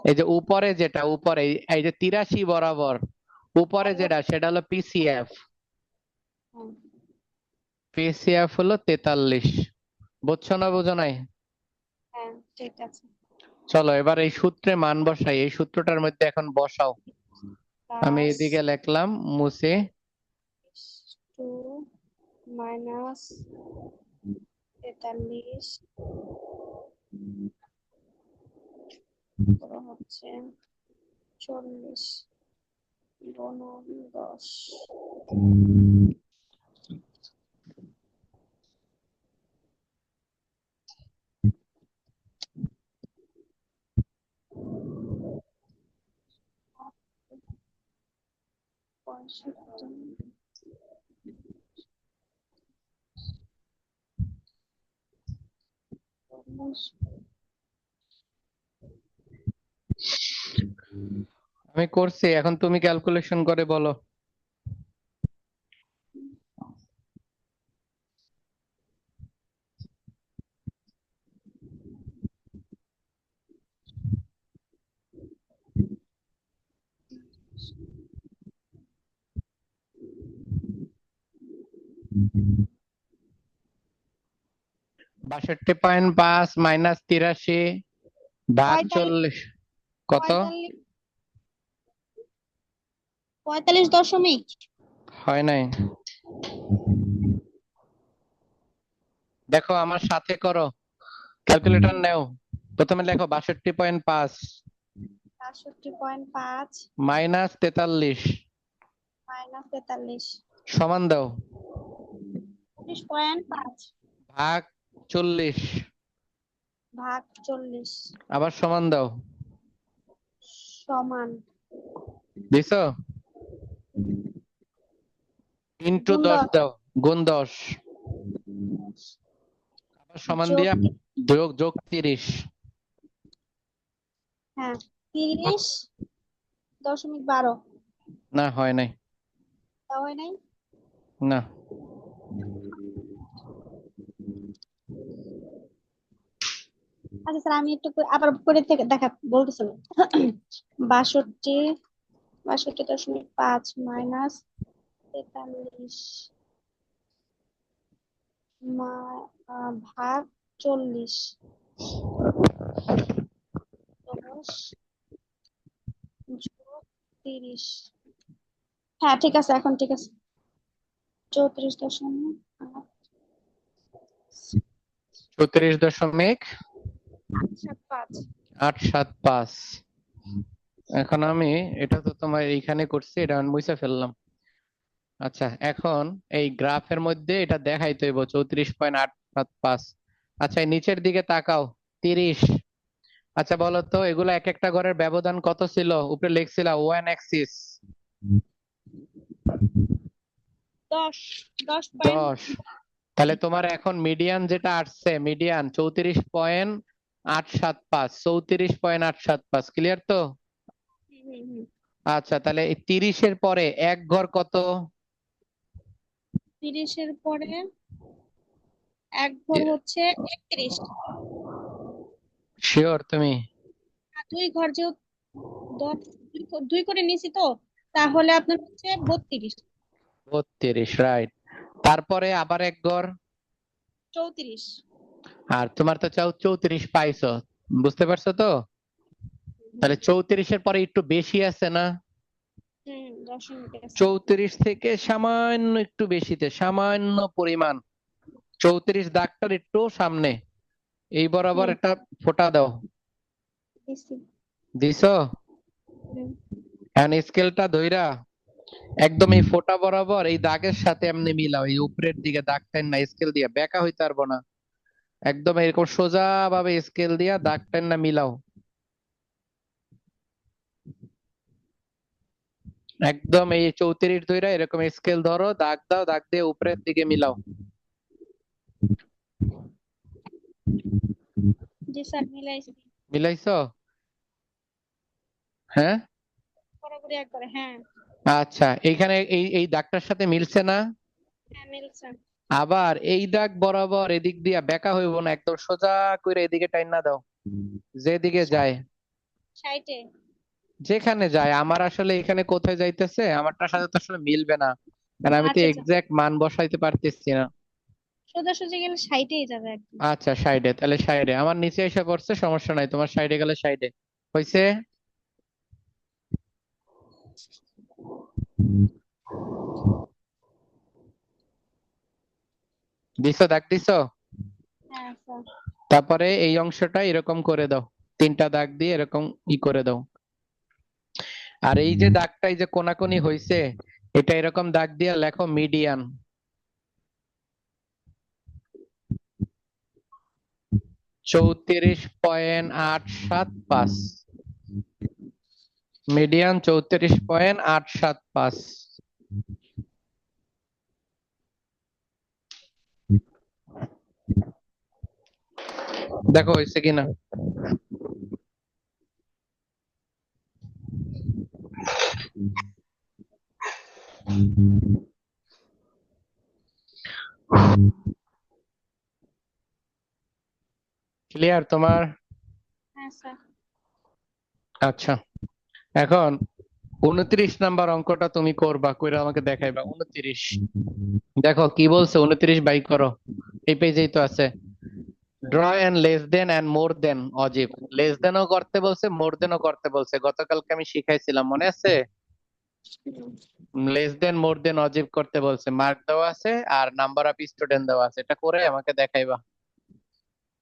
Speaker 1: এই যে উপরে যেটা, উপরে এই যে 83 বরাবর উপরে যেটা, সেটা হলো পিসিএফ।
Speaker 2: হুম।
Speaker 1: পিসিএফ হলো 43। বুঝছো না বুঝো নাই?
Speaker 2: হ্যাঁ, ঠিক আছে।
Speaker 1: চলো এবার এই সূত্রে মান বসাই, এই সূত্রটার মধ্যে এখন বসাও। আমি
Speaker 2: প্লাস
Speaker 1: এদিকে লিখলাম মুছে।
Speaker 2: 2 মাইনাস 43 হচ্ছে 40 গুণন 10। পঁয়ষট্টি চল্লিশ।
Speaker 1: আমি করছি, এখন তুমি ক্যালকুলেশন করে বলো। বাষট্টি পয়েন্ট পাঁচ মাইনাস 83 ভাগ
Speaker 2: 45।
Speaker 1: 40 কত?
Speaker 2: 45। 45 দশমিক।
Speaker 1: হয় নাই? দেখো আমার সাথে করো, ক্যালকুলেটর নেও। প্রথমে লেখো 62.5
Speaker 2: 62.5
Speaker 1: মাইনাস 43
Speaker 2: মাইনাস 43
Speaker 1: সমান দাও
Speaker 2: 19.5
Speaker 1: ভাগ 40
Speaker 2: ভাগ 40
Speaker 1: আবার সমান দাও।
Speaker 2: সমান
Speaker 1: দিছো? ইন্টু
Speaker 2: গুণ
Speaker 1: 10
Speaker 2: 10
Speaker 1: দাও, গুণ 10, আবার সমান
Speaker 2: যোগ।
Speaker 1: দিয়া যোগ যোগ 30।
Speaker 2: হ্যাঁ, 30.12।
Speaker 1: না হয় নাই।
Speaker 2: তা হয় নাই।
Speaker 1: না,
Speaker 2: আচ্ছা স্যার, আমি একটু আবার করে থেকে দেখা বলতেছি। 62 62.5 মাইনাস 43 ভাগ 40 10 যোগ 30। হ্যাঁ ঠিক আছে, এখন ঠিক আছে। 34.8 75।
Speaker 1: 34.875। এখন আমি, এটা তো তোমার এইখানে করছি, এটা আমি মুছে ফেললাম। আচ্ছা, এখন এই গ্রাফের মধ্যে এটা দেখাইতে হইব 34.875। আচ্ছা, এই নিচের দিকে তাকাও, 30। আচ্ছা বলো তো, এগুলো এক একটা ঘরের ব্যবধান কত ছিল? উপরে লিখছিলা ওয়ান অ্যাক্সিস।
Speaker 2: 10 10
Speaker 1: 10। তাহলে তোমার এখন মিডিয়ান যেটা আসছে, মিডিয়ান 34.875, 34.875, ক্লিয়ার তো? আচ্ছা, তাহলে এই 30-এর পরে এক ঘর কত?
Speaker 2: 30-এর পরে এক ঘর হচ্ছে 31।
Speaker 1: শিওর তুমি?
Speaker 2: আর দুই ঘর যেহেতু 10 দুই করে নিছি তো, তাহলে আপনার হচ্ছে 32।
Speaker 1: 32, রাইট। তারপরে আবার এক ঘর,
Speaker 2: 34।
Speaker 1: আর তোমার তো চাও 34 পাইছো, বুঝতে পারছো তো? তাহলে 34-এর পরে একটু বেশি আছে না?
Speaker 2: দশমিক আছে।
Speaker 1: 34 থেকে সামান্য একটু বেশিতে, সামান্য পরিমাণ 34 দাগটার একটু সামনে এই বরাবর
Speaker 2: হুম।
Speaker 1: একটা ফোঁটা দাও।
Speaker 2: দিছি।
Speaker 1: দিছো?
Speaker 2: হুম,
Speaker 1: এখন স্কেলটা ধইরা একদম এই ফোঁটা বরাবর এই দাগের সাথে এমনি মিলাও, এই উপরের দিকে দাগ টান না, স্কেল দিয়ে বেঁকা হইতে পারবো না, একদম এরকম সোজা ভাবে স্কেল দিয়া দাগ টান না মিলাও, একদম এই 34 ধইরা এরকম স্কেল ধরো, দাগ দাও, দাগ দিয়ে উপরের দিকে মিলাও।
Speaker 2: জি স্যার মিলাইছি।
Speaker 1: মিলাইছো? হ্যাঁ।
Speaker 2: পুরোপুরি একবারে, হ্যাঁ।
Speaker 1: আচ্ছা, এইখানে এই এই দাগটার সাথে মিলছে না?
Speaker 2: হ্যাঁ মিলছে।
Speaker 1: আবার এই দাগ বরাবর এদিক দিয়া বেঁকা হইব না, একদম সোজা করে এদিকে টাইনা দাও, যেদিকে যায়,
Speaker 2: সাইটে।
Speaker 1: যেখানে যায়। আমার আসলে এখানে কোথায় যাইতেছে আমারটার সাথে তো আসলে মিলবে না, কারণ আমি তো
Speaker 2: আচ্ছা আচ্ছা,
Speaker 1: এক্সাক্ট মান বসাইতে পারতেছি না।
Speaker 2: সোজাসুজি গেলে সাইটেই যাবে একদম।
Speaker 1: আচ্ছা, সাইডে, তাহলে সাইডে আমার নিচে এসে পড়ছে, সমস্যা নাই, তোমার সাইডে গেলে সাইডে হইছে। দিছো, দাগ দিছো?
Speaker 2: হ্যাঁ স্যার।
Speaker 1: তারপরে এই অংশটা এরকম করে দাও, তিনটা দাগ দিয়ে এরকম করে দাও। আর এই যে দাগটা এই যে কোনাকুনি হইছে, এটা এরকম দাগ দিয়ে লেখো মিডিয়ান। 34.875, মিডিয়ান 34.875। দেখো হয়েছে কিনা। ক্লিয়ার তোমার?
Speaker 2: হ্যাঁ স্যার।
Speaker 1: আচ্ছা, এখন 29 নাম্বার অঙ্কটা তুমি করবা, কইরা আমাকে দেখাইবা। 29 দেখো কি বলছে, 29 বাই করো, এই পেজেই তো আছে। Draw and less than and more than অজীব। লেস দেনও করতে বলছে, মোর দেনও করতে বলছে, গতকালকে আমি শিখাইছিলাম, মনে আছে? লেস দেন মোর দেন অজীব করতে বলছে, মার্ক দেওয়া আছে আর নাম্বার অফ স্টুডেন্ট দেওয়া আছে, এটা করে আমাকে দেখাইবা।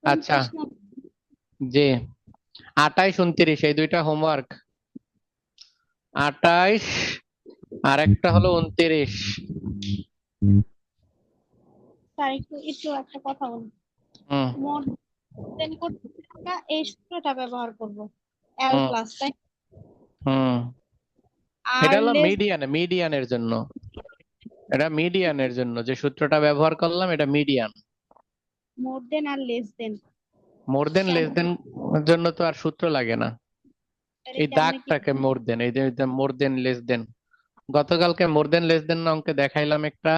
Speaker 1: আচ্ছা,
Speaker 2: 29 নম্বর।
Speaker 1: জি, 28 29 এই দুইটা হোমওয়ার্ক। 28 আর একটা হলো 29।
Speaker 2: স্যার একটু একটু একটা কথা বলুন।
Speaker 1: হুম।
Speaker 2: মোট দেন করতে আমরা এই সূত্রটা ব্যবহার করব, এল
Speaker 1: হুম।
Speaker 2: প্লাস, তাই?
Speaker 1: হুম।
Speaker 2: আর
Speaker 1: এটা হলো
Speaker 2: লেস।
Speaker 1: মিডিয়ানের জন্য, এটা মিডিয়ানের জন্য যে সূত্রটা ব্যবহার করলাম, এটা মিডিয়ান।
Speaker 2: মোর দেন আর লেস দেন
Speaker 1: মোর দেন
Speaker 2: কেন?
Speaker 1: লেস দেন জন্য তো আর সূত্র লাগে না,
Speaker 2: এটা
Speaker 1: এই
Speaker 2: কেমনে কি
Speaker 1: দাগটাকে মোর দেন, এই যে মোর দেন লেস দেন, গতকালকে মোর দেন লেস দেন অঙ্কে দেখাইলাম একটা।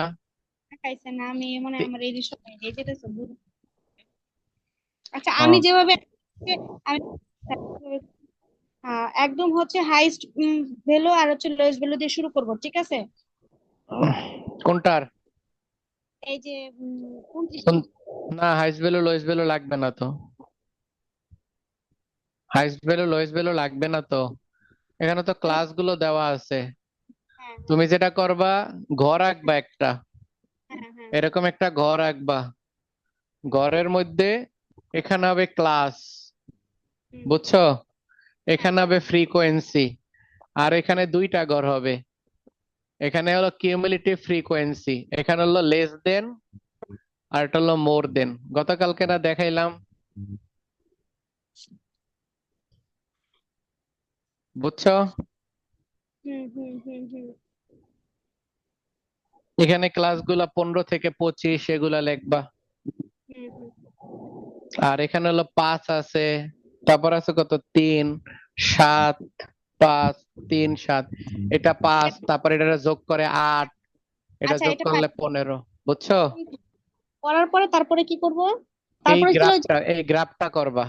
Speaker 2: দেখাইছে না? আমি মনে হয় আমার এই বিষয়ে এই যেটা আচ্ছা আমি
Speaker 1: হ্যাঁ।
Speaker 2: যেভাবে আমি একদম হচ্ছে হাইস্ট ভ্যালু আর হচ্ছে লোয়েস্ট ভ্যালু দিয়ে শুরু করব, ঠিক আছে?
Speaker 1: কোনটার?
Speaker 2: এই যে 29
Speaker 1: কোন- না, হাইস্ট ভ্যালু লোয়েস্ট ভ্যালু লাগবে না তো, হাইস্ট ভ্যালু লোয়েস্ট ভ্যালু লাগবে না তো, এখানে তো
Speaker 2: তাহলে
Speaker 1: ক্লাসগুলো দেওয়া আছে।
Speaker 2: হ্যাঁ হ্যাঁ
Speaker 1: তুমি যেটা করবা, ঘর আঁকবা একটা,
Speaker 2: হ্যাঁ হ্যাঁ।
Speaker 1: এরকম একটা ঘর আঁকবা, ঘরের মধ্যে এখানে হবে ক্লাস,
Speaker 2: হুম,
Speaker 1: বুঝছো?
Speaker 2: হ্যাঁ
Speaker 1: এখানে
Speaker 2: হ্যাঁ।
Speaker 1: হবে ফ্রিকোয়েন্সি, আর এখানে দুইটা ঘর হবে, এখানে হলো কিউমুলেটিভ ফ্রিকোয়েন্সি, এখানে হলো লেস দেন আর এটা হলো মোর দেন, গতকালকে না দেখাইলাম, বুঝছো?
Speaker 2: হুম হুম হুম হুম
Speaker 1: এখানে ক্লাসগুলা 15 থেকে 25 এগুলা লিখবা,
Speaker 2: হুম হুম।
Speaker 1: আর এখানে হলো 5 আছে, তারপর আছে কত, 3 7, 5 3 7, এটা 5, তারপর এটা যোগ করে 8, এটা
Speaker 2: আচ্ছা
Speaker 1: যোগ
Speaker 2: এটা
Speaker 1: করলে 15, বুঝছো?
Speaker 2: করার পরে তারপরে কি করব? তারপরে ছিল ওই যে
Speaker 1: এই গ্রাফটা করবা,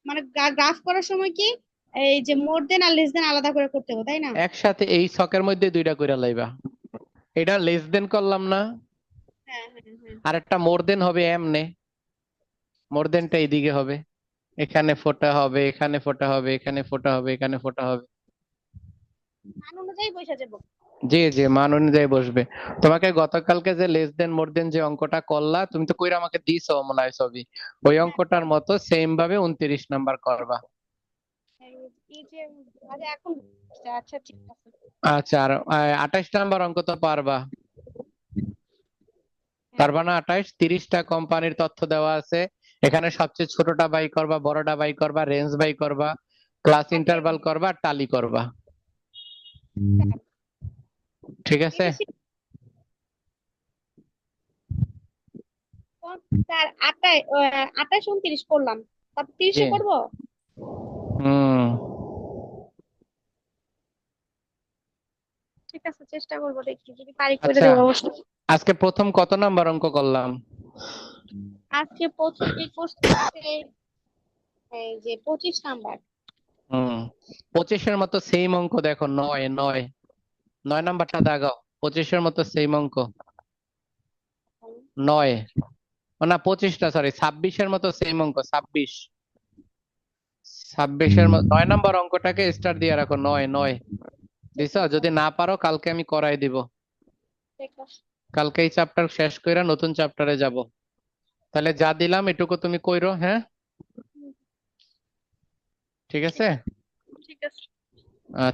Speaker 2: মানে গ্রাফ করার সময় কি এই যে মোর দেন আর লেস দেন আলাদা করে করতে হবে, তাই না?
Speaker 1: একসাথে এই ছকের মধ্যে দুইটা কইরা লাইবা, এটা লেস দেন করলাম না,
Speaker 2: হ্যাঁ হ্যাঁ হ্যাঁ।
Speaker 1: আর একটা মোর দেন হবে এমনে, মোর দেনটা এইদিকে হবে, এখানে ফোঁটা হবে, এখানে ফোঁটা হবে, এখানে ফোঁটা হবে, এখানে ফোঁটা হবে।
Speaker 2: মান অনুযায়ী বসে যাবো।
Speaker 1: জি জি, মান অনুযায়ী বসবে। তোমাকে গতকালকে যে লেস দেন মোর দেন যে অঙ্কটা করলা, তুমি তো কইরা আমাকে দিছো মনে হয় ছবি, ওই
Speaker 2: হ্যাঁ
Speaker 1: অঙ্কটার মতো সেম ভাবে 29 নাম্বার করবা।
Speaker 2: এই যে আচ্ছা এখন আচ্ছা ঠিক আছে।
Speaker 1: আচ্ছা, আর 28 নাম্বার অঙ্ক তো পারবা?
Speaker 2: হ্যাঁ
Speaker 1: পারবা না? 28, 30টা কোম্পানির তথ্য দেওয়া আছে। এখানে সবচেয়ে ছোটটা বাই করবা, বড়টা বাই করবা, রেঞ্জ বাই করবা, ক্লাস
Speaker 2: ওকে।
Speaker 1: ইন্টারভাল করবা, টালি করবা। ঠিক আছে?
Speaker 2: তিরিশ স্যার 28 29 করলাম, তারপর
Speaker 1: জি।
Speaker 2: 30-এ করবো।
Speaker 1: হুম।
Speaker 2: ঠিক আছে, চেষ্টা করবো, দেখি যদি পারি করে
Speaker 1: আচ্ছা,
Speaker 2: দেবো অবশ্যই।
Speaker 1: আজকে প্রথম কত নাম্বার অঙ্ক করলাম?
Speaker 2: আজকে প্রথমে করছি হচ্ছে এই যে 25 নাম্বার।
Speaker 1: হুম। 25-এর মতো সেম অঙ্ক দেখো, 9 9, 9 নাম্বারটা দাগাও। 25-এর মতো সেম অঙ্ক 9, ও না 25টা, সরি 26-এর মতো সেম অঙ্ক 26। 26-এর 9 নাম্বার অঙ্কটাকে স্টার দিয়ে রাখো, 9 9।
Speaker 2: ঠিক
Speaker 1: দিছো?
Speaker 2: আছে।
Speaker 1: যদি না পারো কালকে আমি করাই দিব।
Speaker 2: ঠিক আছে।
Speaker 1: কালকে এই চ্যাপ্টার শেষ কইরা নতুন চ্যাপ্টারে যাব। তাহলে যা দিলাম এটুকু তুমি কইরো, হ্যাঁ?
Speaker 2: হুম,
Speaker 1: ঠিক
Speaker 2: ঠিক
Speaker 1: আছে?
Speaker 2: আছে। ঠিক আছে।